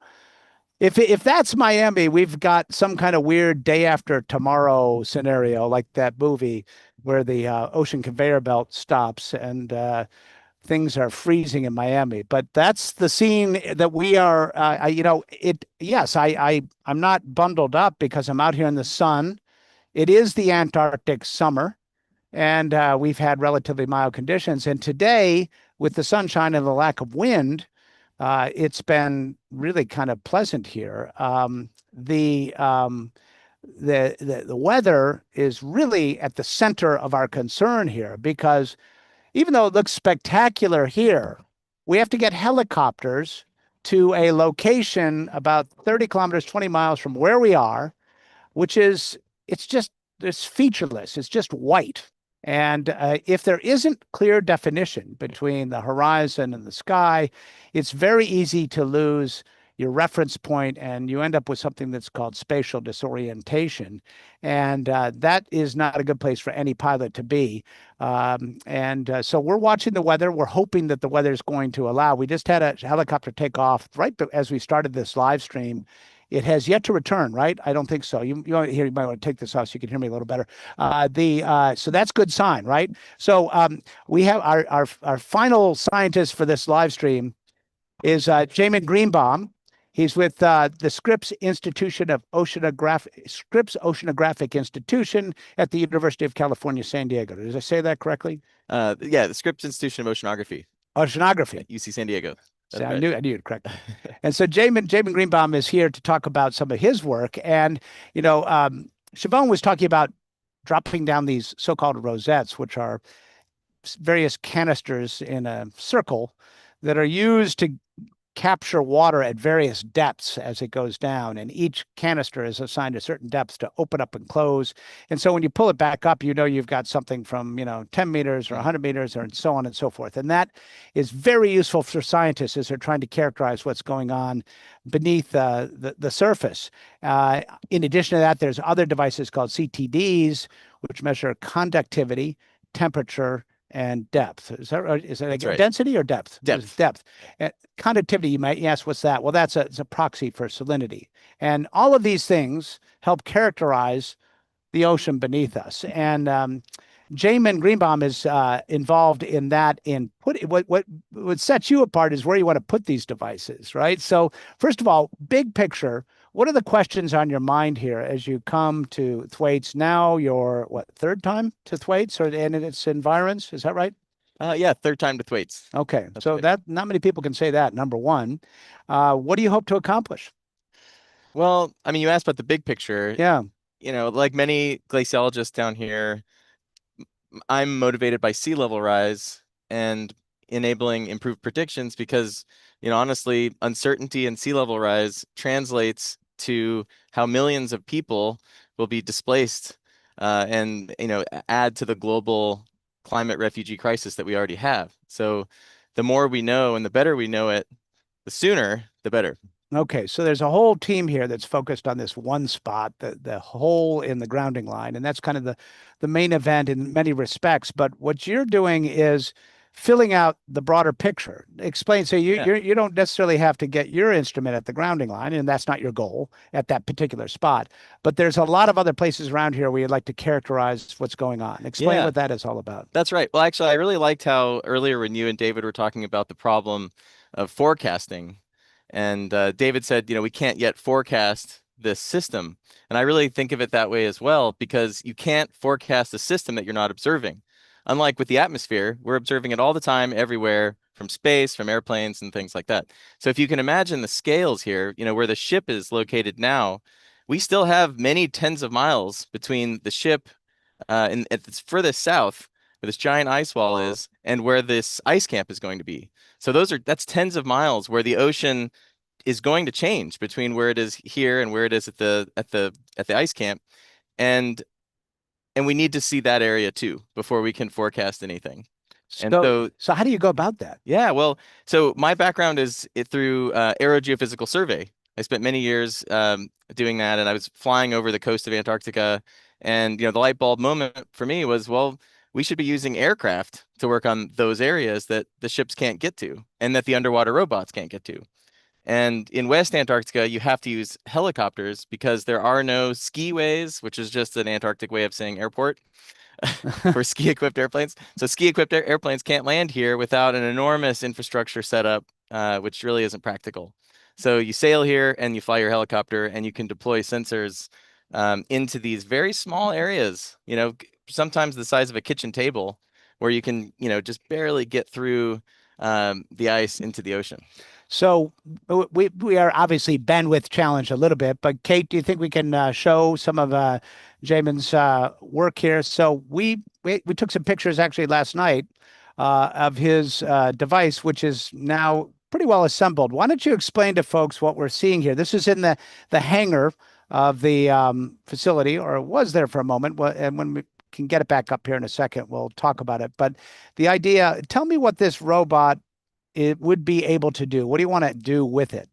If that's Miami, we've got some kind of weird day after tomorrow scenario, like that movie where the ocean conveyor belt stops and things are freezing in Miami. But that's the scene that we are. Yes, I'm not bundled up because I'm out here in the sun. It is the Antarctic summer, and we've had relatively mild conditions. And today, with the sunshine and the lack of wind, it's been really kind of pleasant here. The weather is really at the center of our concern here, because even though it looks spectacular here, we have to get helicopters to a location about 30 kilometers, 20 miles from where we are, which is, it's featureless. It's just white. And if there isn't clear definition between the horizon and the sky, it's very easy to lose your reference point, and you end up with something that's called spatial disorientation. And that is not a good place for any pilot to be. So we're watching the weather. We're hoping that the weather is going to allow. We just had a helicopter take off right as we started this live stream. It has yet to return, right? I don't think so. You might want to take this off so you can hear me a little better. So that's good sign, right? So we have our final scientist for this live stream is Jamin Greenbaum. He's with the Scripps Institution of Scripps Oceanographic Institution at the University of California, San Diego. Did I say that correctly? Yeah, the Scripps Institution of Oceanography. Oceanography. At UC San Diego. So I knew it correctly. And so Jamin Greenbaum is here to talk about some of his work. And, Siobhán was talking about dropping down these so-called rosettes, which are various canisters in a circle that are used to capture water at various depths as it goes down. And each canister is assigned a certain depth to open up and close. And so when you pull it back up, you've got something from, 10 meters or 100 meters or so on and so forth. And that is very useful for scientists as they're trying to characterize what's going on beneath the surface. In addition to that, there's other devices called CTDs, which measure conductivity, temperature, and depth. Is that right? Is that right. Density or depth? Depth. Conductivity, you might ask, what's that? Well, it's a proxy for salinity. And all of these things help characterize the ocean beneath us. And Jamin Greenbaum is involved in that. What sets you apart is where you want to put these devices, right? So first of all, big picture, what are the questions on your mind here as you come to Thwaites? Now your third time to Thwaites and in its environs? Is that right? Yeah, third time to Thwaites. Okay, That's so right. that not many people can say that. Number one, what do you hope to accomplish? Well, I mean, you asked about the big picture. Yeah. Like many glaciologists down here, I'm motivated by sea level rise and enabling improved predictions because, honestly, uncertainty in sea level rise translates to how millions of people will be displaced and, add to the global climate refugee crisis that we already have. So the more we know and the better we know it, the sooner, the better. Okay, so there's a whole team here that's focused on this one spot, the hole in the grounding line, and that's kind of the main event in many respects. But what you're doing is filling out the broader picture. Explain. So you don't necessarily have to get your instrument at the grounding line, and that's not your goal at that particular spot. But there's a lot of other places around here where you'd like to characterize what's going on. Explain what that is all about. That's right. Well, actually, I really liked how earlier when you and David were talking about the problem of forecasting. And David said, we can't yet forecast this system. And I really think of it that way as well, because you can't forecast a system that you're not observing. Unlike with the atmosphere, we're observing it all the time, everywhere, from space, from airplanes, and things like that. So if you can imagine the scales here, where the ship is located now, we still have many tens of miles between the ship at its furthest south, where this giant ice wall is, and where this ice camp is going to be. So that's tens of miles where the ocean is going to change between where it is here and where it is at the ice camp, and we need to see that area too before we can forecast anything. And so how do you go about that? Yeah, well, so my background is through aerogeophysical survey. I spent many years doing that, and I was flying over the coast of Antarctica. And the light bulb moment for me was, well, we should be using aircraft to work on those areas that the ships can't get to, and that the underwater robots can't get to. And in West Antarctica, you have to use helicopters because there are no skiways, which is just an Antarctic way of saying airport for ski-equipped airplanes. So ski-equipped airplanes can't land here without an enormous infrastructure set up, which really isn't practical. So you sail here and you fly your helicopter, and you can deploy sensors into these very small areas, sometimes the size of a kitchen table, where you can, just barely get through the ice into the ocean. So we are obviously bandwidth challenged a little bit, but Kate, do you think we can show some of Jamin's work here? So we took some pictures actually last night of his device, which is now pretty well assembled. Why don't you explain to folks what we're seeing here? This is in the hangar of the facility, or it was there for a moment. And when we can get it back up here in a second, we'll talk about it. But the idea, tell me what this robot it would be able to do. What do you want to do with it?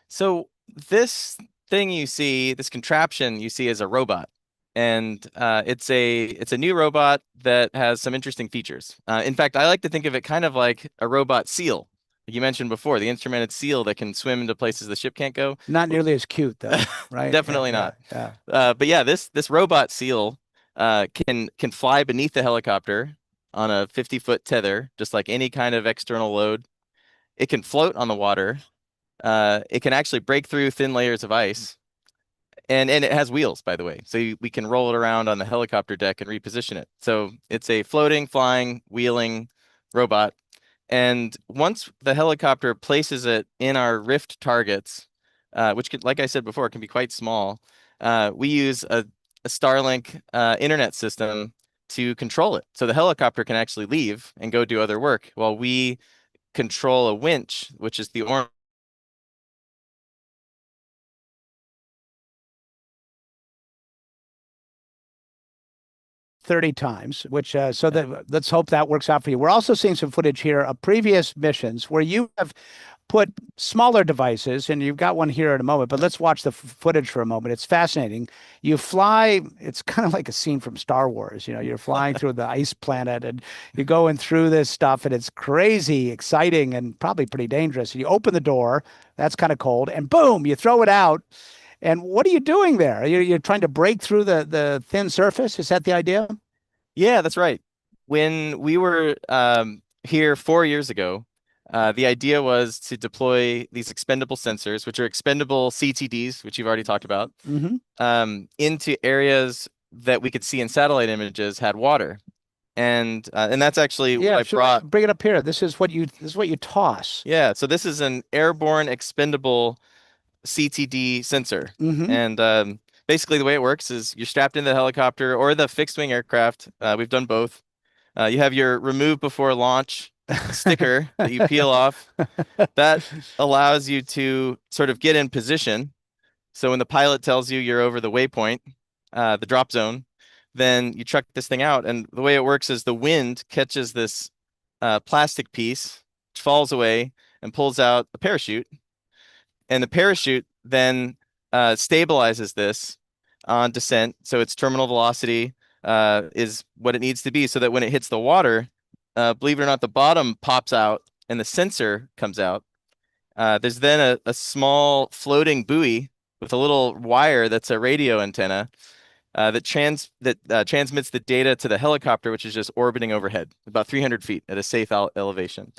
So this thing you see, this contraption you see, is a robot, and it's a new robot that has some interesting features. In fact, I like to think of it kind of like a robot seal. Like you mentioned before, the instrumented seal that can swim into places the ship can't go. Not nearly as cute, though, right? Definitely not. Yeah. But yeah, this robot seal can fly beneath the helicopter on a 50-foot tether, just like any kind of external load. It can float on the water. It can actually break through thin layers of ice. And it has wheels, by the way. So we can roll it around on the helicopter deck and reposition it. So it's a floating, flying, wheeling robot. And once the helicopter places it in our rift targets, which, like I said before, can be quite small, we use a Starlink internet system to control it. So the helicopter can actually leave and go do other work while we control a winch, which is the orange. 30 times, which so that let's hope that works out for you. We're also seeing some footage here of previous missions where you have put smaller devices, and you've got one here in a moment, but let's watch the footage for a moment. It's fascinating. You fly, it's kind of like a scene from Star Wars. You're flying through the ice planet, and you're going through this stuff, and it's crazy, exciting, and probably pretty dangerous. And you open the door, that's kind of cold, and boom, you throw it out. And what are you doing there? You're trying to break through the thin surface? Is that the idea? Yeah, that's right. When we were here 4 years ago, the idea was to deploy these expendable sensors, which are expendable CTDs, which you've already talked about, into areas that we could see in satellite images had water. And that's actually what I brought. Bring it up here. This is what you toss. Yeah, so this is an airborne expendable CTD sensor. And basically the way it works is you're strapped into the helicopter or the fixed wing aircraft. We've done both. You have your remove before launch sticker that you peel off. That allows you to sort of get in position. So when the pilot tells you you're over the waypoint, the drop zone, then you chuck this thing out. And the way it works is the wind catches this plastic piece, which falls away and pulls out a parachute. And the parachute then stabilizes this on descent. So its terminal velocity is what it needs to be so that when it hits the water, believe it or not, the bottom pops out and the sensor comes out. There's then a small floating buoy with a little wire that's a radio antenna that transmits the data to the helicopter, which is just orbiting overhead, about 300 feet at a safe elevation.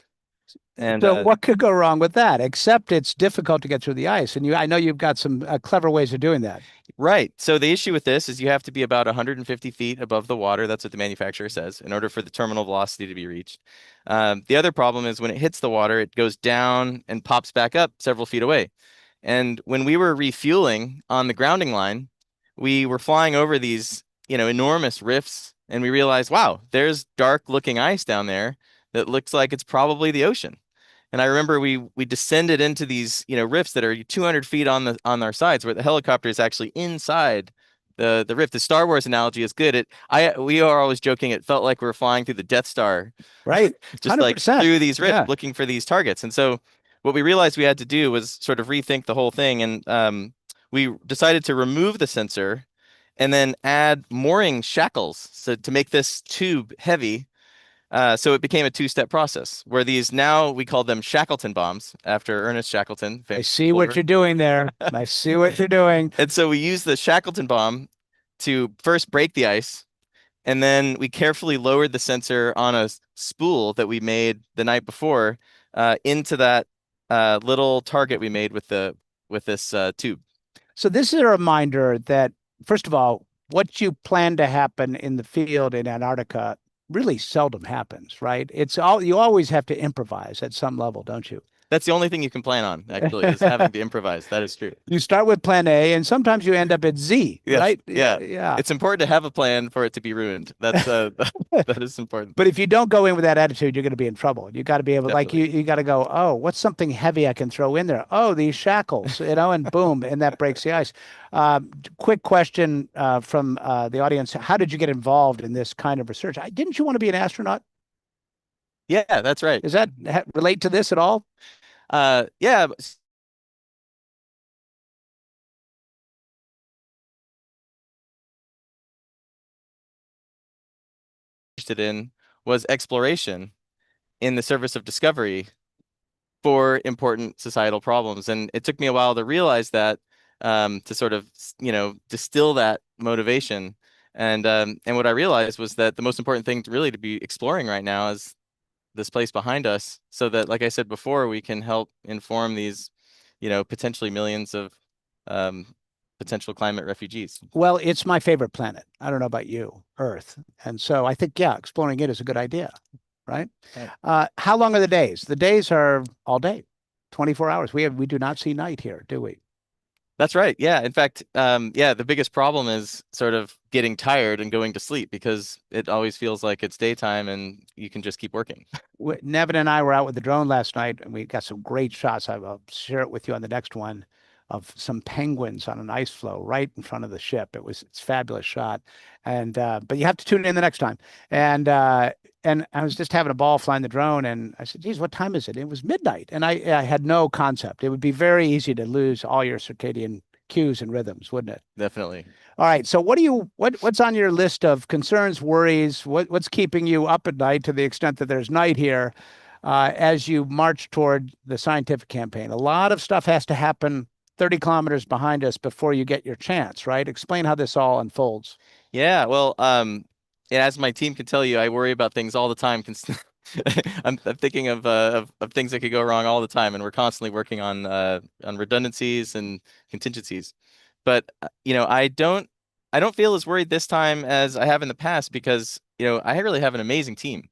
And So what could go wrong with that? Except it's difficult to get through the ice, and I know you've got some clever ways of doing that. right. So the issue with this is you have to be about 150 feet above the water. That's what the manufacturer says in order for the terminal velocity to be reached. The other problem is when it hits the water, it goes down and pops back up several feet away. And when we were refueling on the grounding line, we were flying over these, enormous rifts, and we realized, wow, there's dark looking ice down there that looks like it's probably the ocean. And I remember we descended into these, rifts that are 200 feet on our sides, where the helicopter is actually inside the rift. The Star Wars analogy is good. We are always joking. It felt like we were flying through the Death Star, Right? just like 100%. through these rifts, Yeah. looking for these targets. And so what we realized we had to do was sort of rethink the whole thing, and we decided to remove the sensor and then add mooring shackles so to make this tube heavy. So it became a two-step process where these, now we call them Shackleton bombs after Ernest Shackleton. I see what you're doing there. I see what you're doing. And so we use the Shackleton bomb to first break the ice, and then we carefully lowered the sensor on a spool that we made the night before into that little target we made with this tube. So this is a reminder that, first of all, what you plan to happen in the field in Antarctica really seldom happens, right? You always have to improvise at some level, don't you? That's the only thing you can plan on, actually, is having to improvise. That is true. You start with plan A, and sometimes you end up at Z, Yes, right? yeah. Yeah. It's important to have a plan for it to be ruined. That's that is important. But if you don't go in with that attitude, you're going to be in trouble. You got to be able, Definitely. you got to go, oh, what's something heavy I can throw in there? Oh, these shackles, and boom, and that breaks the ice. Quick question from the audience: how did you get involved in this kind of research? Didn't you want to be an astronaut? Yeah, that's right. Does that relate to this at all? Yeah. Interested in was exploration in the service of discovery for important societal problems. And it took me a while to realize that, to sort of, distill that motivation. And what I realized was that the most important thing to be exploring right now is this place behind us, so that, like I said before, we can help inform these, potentially millions of potential climate refugees. Well, it's my favorite planet. I don't know about you, Earth. And so I think, yeah, exploring it is a good idea, right? Right. How long are the days? The days are all day, 24 hours. We do not see night here, do we? That's right. Yeah. In fact, the biggest problem is sort of getting tired and going to sleep, because it always feels like it's daytime and you can just keep working. Nevin and I were out with the drone last night, and we got some great shots. I'll share it with you on the next one, of some penguins on an ice floe right in front of the ship. It's a fabulous shot. And but you have to tune in the next time. And I was just having a ball flying the drone, and I said, geez, what time is it? It was midnight. And I had no concept. It would be very easy to lose all your circadian cues and rhythms, wouldn't it? Definitely. All right. So what's on your list of concerns, worries? What's keeping you up at night, to the extent that there's night here, as you march toward the scientific campaign? A lot of stuff has to happen 30 kilometers behind us before you get your chance, right? Explain how this all unfolds. Yeah. Well, as my team can tell you, I worry about things all the time. I'm thinking of things that could go wrong all the time, and we're constantly working on redundancies and contingencies. But I don't feel as worried this time as I have in the past, because I really have an amazing team.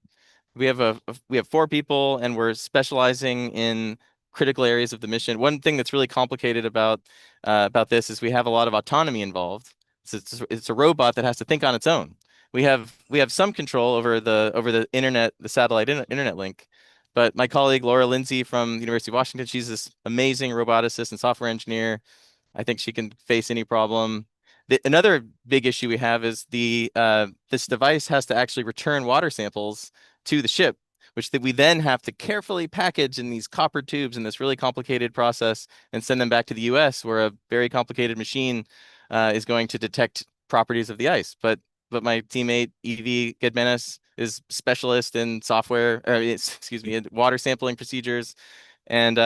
We have we have 4 people, and we're specializing in critical areas of the mission. One thing that's really complicated about this is we have a lot of autonomy involved. It's a robot that has to think on its own. We have some control over the internet, the satellite internet link. But my colleague Laura Lindsay from the University of Washington, she's this amazing roboticist and software engineer. I think she can face any problem. Another big issue we have is this device has to actually return water samples to the ship, which we then have to carefully package in these copper tubes in this really complicated process and send them back to the US, where a very complicated machine is going to detect properties of the ice. But my teammate Evie Gedmenes is specialist in software, in water sampling procedures, and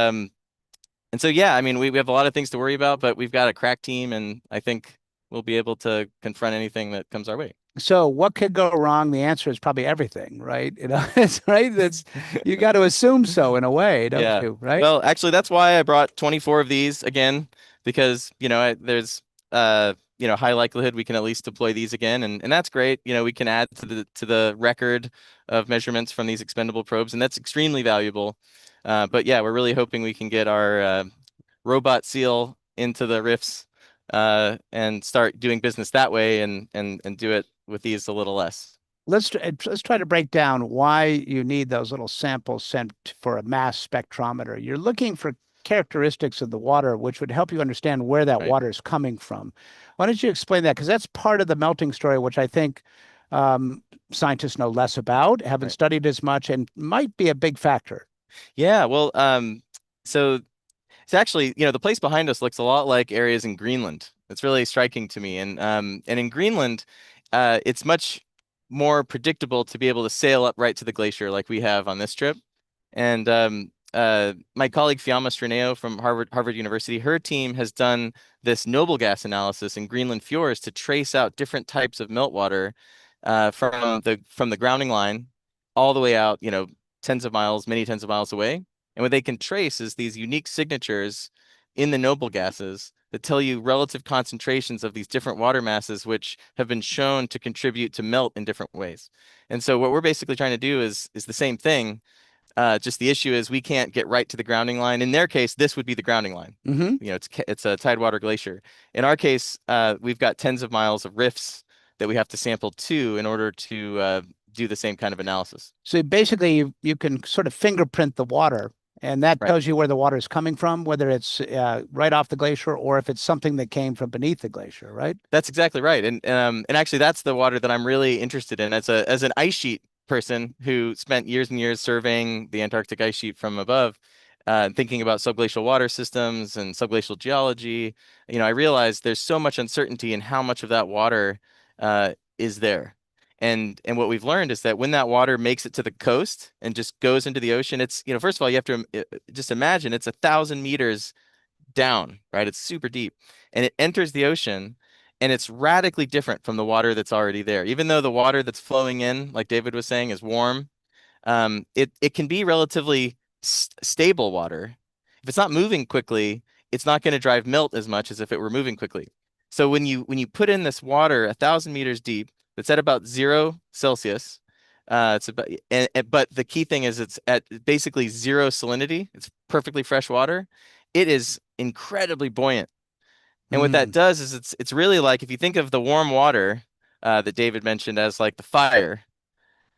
so yeah, I mean, we have a lot of things to worry about, but we've got a crack team, and I think we'll be able to confront anything that comes our way. So what could go wrong? The answer is probably everything, right? It's right. That's you got to assume so in a way, don't Yeah. you? Right? Well, actually, that's why I brought 24 of these again, because, there's high likelihood we can at least deploy these again, and that's great. We can add to the record of measurements from these expendable probes, and that's extremely valuable. But yeah, we're really hoping we can get our robot seal into the rifts and start doing business that way, and do it with these a little less. Let's try to break down why you need those little samples sent for a mass spectrometer. You're looking for characteristics of the water, which would help you understand where that Right. water is coming from. Why don't you explain that? Because that's part of the melting story, which I think scientists know less about, haven't Right. studied as much, and might be a big factor. Yeah, well, so it's actually, the place behind us looks a lot like areas in Greenland. It's really striking to me. And in Greenland, it's much more predictable to be able to sail up right to the glacier like we have on this trip. And my colleague Fiamma Streneo from Harvard University, her team has done this noble gas analysis in Greenland fjords to trace out different types of meltwater from the grounding line all the way out, tens of miles, many tens of miles away. And what they can trace is these unique signatures in the noble gases that tell you relative concentrations of these different water masses, which have been shown to contribute to melt in different ways. And so what we're basically trying to do is the same thing. Just the issue is we can't get right to the grounding line. In their case, this would be the grounding line. Mm-hmm. It's a tidewater glacier. In our case, we've got tens of miles of rifts that we have to sample to in order to do the same kind of analysis. So basically, you can sort of fingerprint the water, and that Right. tells you where the water is coming from, whether it's right off the glacier or if it's something that came from beneath the glacier, right? That's exactly right. And actually that's the water that I'm really interested in as an ice sheet person who spent years and years surveying the Antarctic ice sheet from above, thinking about subglacial water systems and subglacial geology. I realized there's so much uncertainty in how much of that water is there. And what we've learned is that when that water makes it to the coast and just goes into the ocean, it's, first of all, you have to just imagine it's 1,000 meters down, right? It's super deep, and it enters the ocean, and it's radically different from the water that's already there. Even though the water that's flowing in, like David was saying, is warm, it can be relatively stable water. If it's not moving quickly, it's not going to drive melt as much as if it were moving quickly. So when you put in this water 1,000 meters deep, that's at about 0 Celsius. It's about, but the key thing is it's at basically 0 salinity. It's perfectly fresh water. It is incredibly buoyant. And what that does is it's really like, if you think of the warm water that David mentioned as like the fire,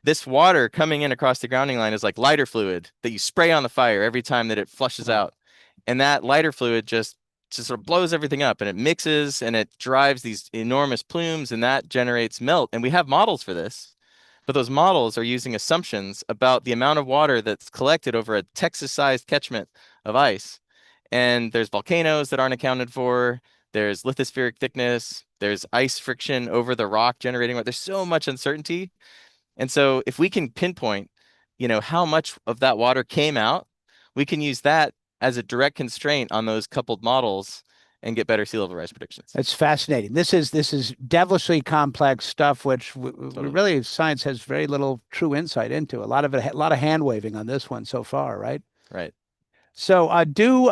this water coming in across the grounding line is like lighter fluid that you spray on the fire every time that it flushes out. And that lighter fluid just sort of blows everything up, and it mixes and it drives these enormous plumes, and that generates melt. And we have models for this, but those models are using assumptions about the amount of water that's collected over a Texas-sized catchment of ice. And there's volcanoes that aren't accounted for. There's lithospheric thickness. There's ice friction over the rock generating what. There's so much uncertainty. And so if we can pinpoint, how much of that water came out, we can use that as a direct constraint on those coupled models and get better sea level rise predictions. That's fascinating. This is devilishly complex stuff, which Totally. really science has very little true insight into. A lot of hand waving on this one so far, right? Right. So, do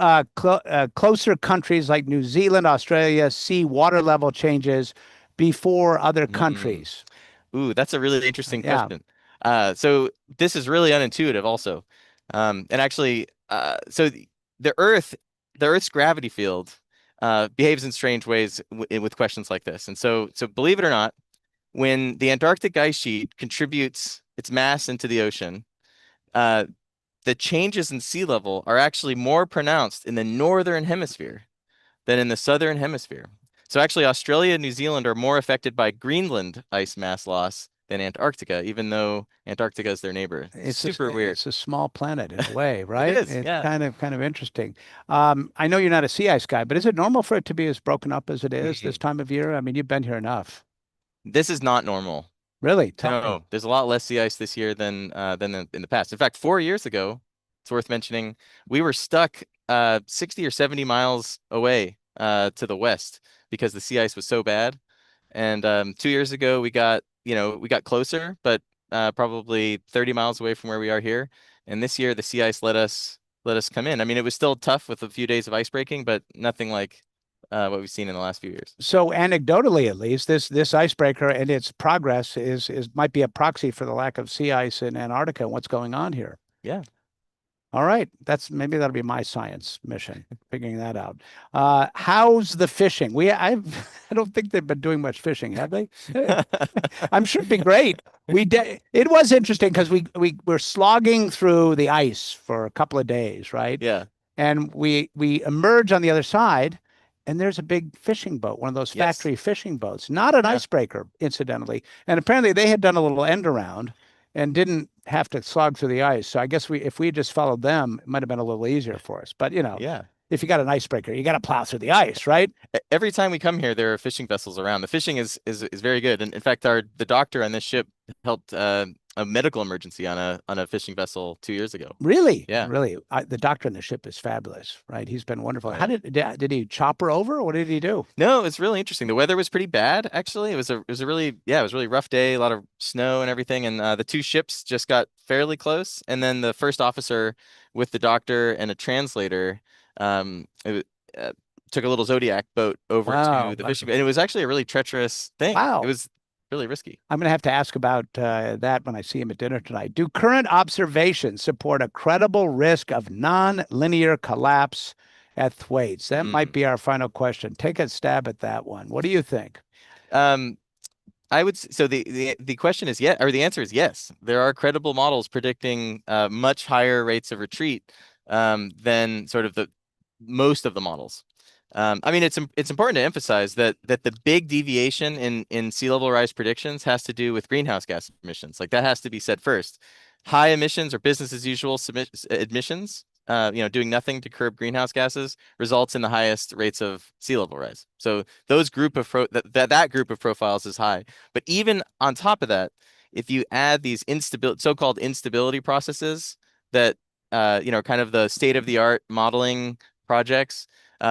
closer countries like New Zealand, Australia see water level changes before other countries? Ooh, that's a really interesting Yeah. question. So this is really unintuitive also. And actually, so the Earth's gravity field behaves in strange ways with questions like this. And so believe it or not, when the Antarctic ice sheet contributes its mass into the ocean, the changes in sea level are actually more pronounced in the northern hemisphere than in the southern hemisphere. So actually, Australia and New Zealand are more affected by Greenland ice mass loss than Antarctica, even though Antarctica is their neighbor. It's super weird. It's a small planet in a way, right? is, It's yeah. kind of interesting. I know you're not a sea ice guy, but is it normal for it to be as broken up as it is this time of year? I mean, you've been here enough. This is not normal. Really? Tell me. No, there's a lot less sea ice this year than in the past. In fact, 4 years ago, it's worth mentioning, we were stuck 60 or 70 miles away to the west because the sea ice was so bad. And 2 years ago, we got you know, we got closer, but probably 30 miles away from where we are here. And this year the sea ice let us come in. I mean, it was still tough with a few days of ice breaking, but nothing like what we've seen in the last few years. So anecdotally, at least, this icebreaker and its progress is might be a proxy for the lack of sea ice in Antarctica and what's going on here. Yeah. All right, maybe that'll be my science mission, figuring that out. How's the fishing? I don't think they've been doing much fishing, have they? I'm sure it'd be great. It was interesting because we're slogging through the ice for a couple of days, right? Yeah. And we emerge on the other side, and there's a big fishing boat, one of those Yes. factory fishing boats, not an Yeah. icebreaker, incidentally. And apparently they had done a little end around and didn't have to slog through the ice. So I guess if we just followed them, it might have been a little easier for us. But Yeah. if you got an icebreaker, you got to plow through the ice, right? Every time we come here, there are fishing vessels around. The fishing is very good. And in fact, the doctor on this ship helped a medical emergency on a fishing vessel 2 years ago. Really? Yeah. Really. The doctor on the ship is fabulous, right? He's been wonderful. Oh, How did he chop her over? Or what did he do? No, it's really interesting. The weather was pretty bad, actually. It was a really rough day, a lot of snow and everything. And the two ships just got fairly close. And then the first officer with the doctor and a translator took a little Zodiac boat over Wow, to the fishing. And it was actually a really treacherous thing. Wow. It was really risky. I'm going to have to ask about that when I see him at dinner tonight. Do current observations support a credible risk of non-linear collapse at Thwaites? That might be our final question. Take a stab at that one. What do you think? So the question is yes, or the answer is yes. There are credible models predicting much higher rates of retreat than sort of most of the models. I mean, it's important to emphasize that the big deviation in sea level rise predictions has to do with greenhouse gas emissions. Like that has to be said first. High emissions or business as usual emissions, doing nothing to curb greenhouse gases results in the highest rates of sea level rise. So those group of that group of profiles is high. But even on top of that, if you add these so-called instability processes that kind of the state-of-the-art modeling projects,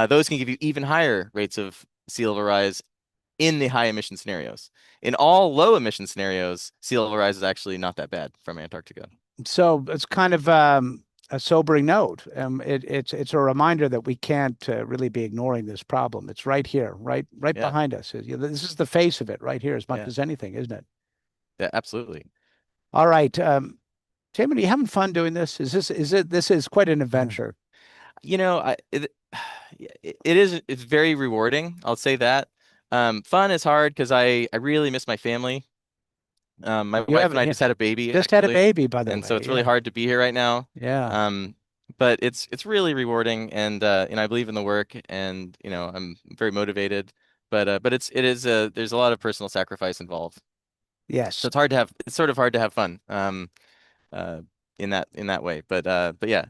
those can give you even higher rates of sea level rise in the high emission scenarios. In all low emission scenarios, sea level rise is actually not that bad from Antarctica. So it's kind of a sobering note. It's a reminder that we can't really be ignoring this problem. It's right here, right Yeah. behind us. This is the face of it right here as much as anything, isn't it? Yeah, absolutely. All right. Jamin, are you having fun doing this? This is quite an adventure. It's very rewarding. I'll say that. Fun is hard because I really miss my family. My wife and I just had a baby. Had a baby, by the way. And so it's really hard to be here right now. Yeah. But it's really rewarding, and I believe in the work, and I'm very motivated. But it is there's a lot of personal sacrifice involved. Yes. So it's sort of hard to have fun in that way. But yeah,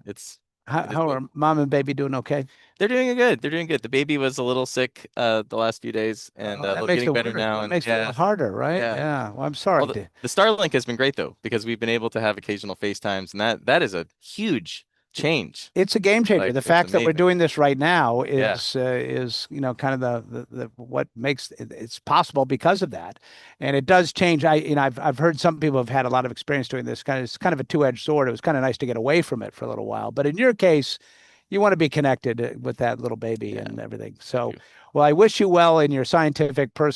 how are mom and baby doing? Okay. They're doing good. They're doing good. The baby was a little sick the last few days, and getting better now. It makes it a little harder, right? Yeah. Well, I'm sorry. Well, the Starlink has been great though, because we've been able to have occasional FaceTimes, and that is a huge change. It's a game changer. Like, the fact that we're amazing. doing this right now is kind of the what makes it's possible because of that, and it does change. I've heard some people have had a lot of experience doing this. It's kind of a two-edged sword. It was kind of nice to get away from it for a little while, but in your case, you want to be connected with that little baby and everything. So, well, I wish you well in your scientific too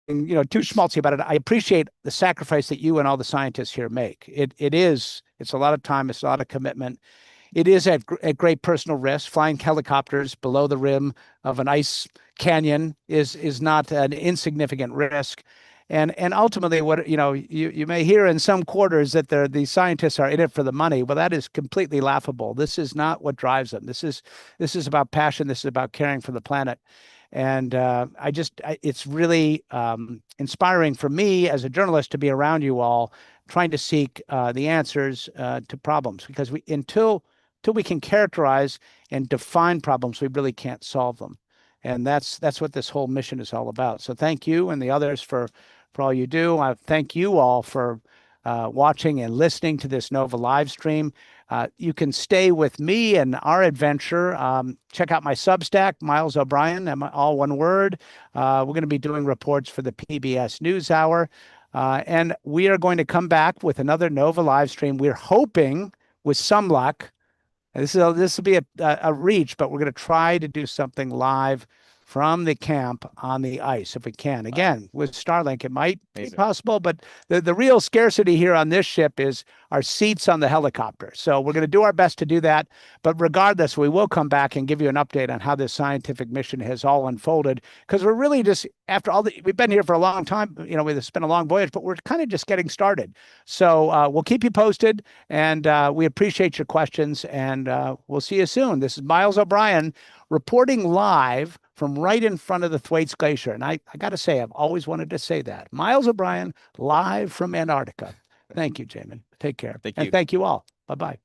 schmaltzy about it. I appreciate the sacrifice that you and all the scientists here make. It's a lot of time. It's a lot of commitment. It is at great personal risk. Flying helicopters below the rim of an ice canyon is not an insignificant risk. And ultimately, what you may hear in some quarters that the scientists are in it for the money. Well, that is completely laughable. This is not what drives them. This is about passion. This is about caring for the planet. And it's really inspiring for me as a journalist to be around you all, trying to seek the answers to problems, because until we can characterize and define problems, we really can't solve them. And that's what this whole mission is all about. So thank you and the others for all you do. I thank you all for watching and listening to this NOVA live stream. You can stay with me and our adventure. Check out my Substack, Miles O'Brien, all one word. We're going to be doing reports for the PBS NewsHour. And we are going to come back with another Nova live stream. We're hoping, with some luck, and this will be a reach, but we're going to try to do something live from the camp on the ice if we can. Again, with Starlink, it might be possible, but the real scarcity here on this ship is our seats on the helicopter. So we're going to do our best to do that. But regardless, we will come back and give you an update on how this scientific mission has all unfolded, because we're really just, after all, we've been here for a long time. It's been a long voyage, but we're kind of just getting started. So we'll keep you posted, and we appreciate your questions, and we'll see you soon. This is Miles O'Brien reporting live from right in front of the Thwaites Glacier. And I got to say, I've always wanted to say that. Miles O'Brien, live from Antarctica. Thank you, Jamin. Take care. Thank you. And thank you all. Bye-bye.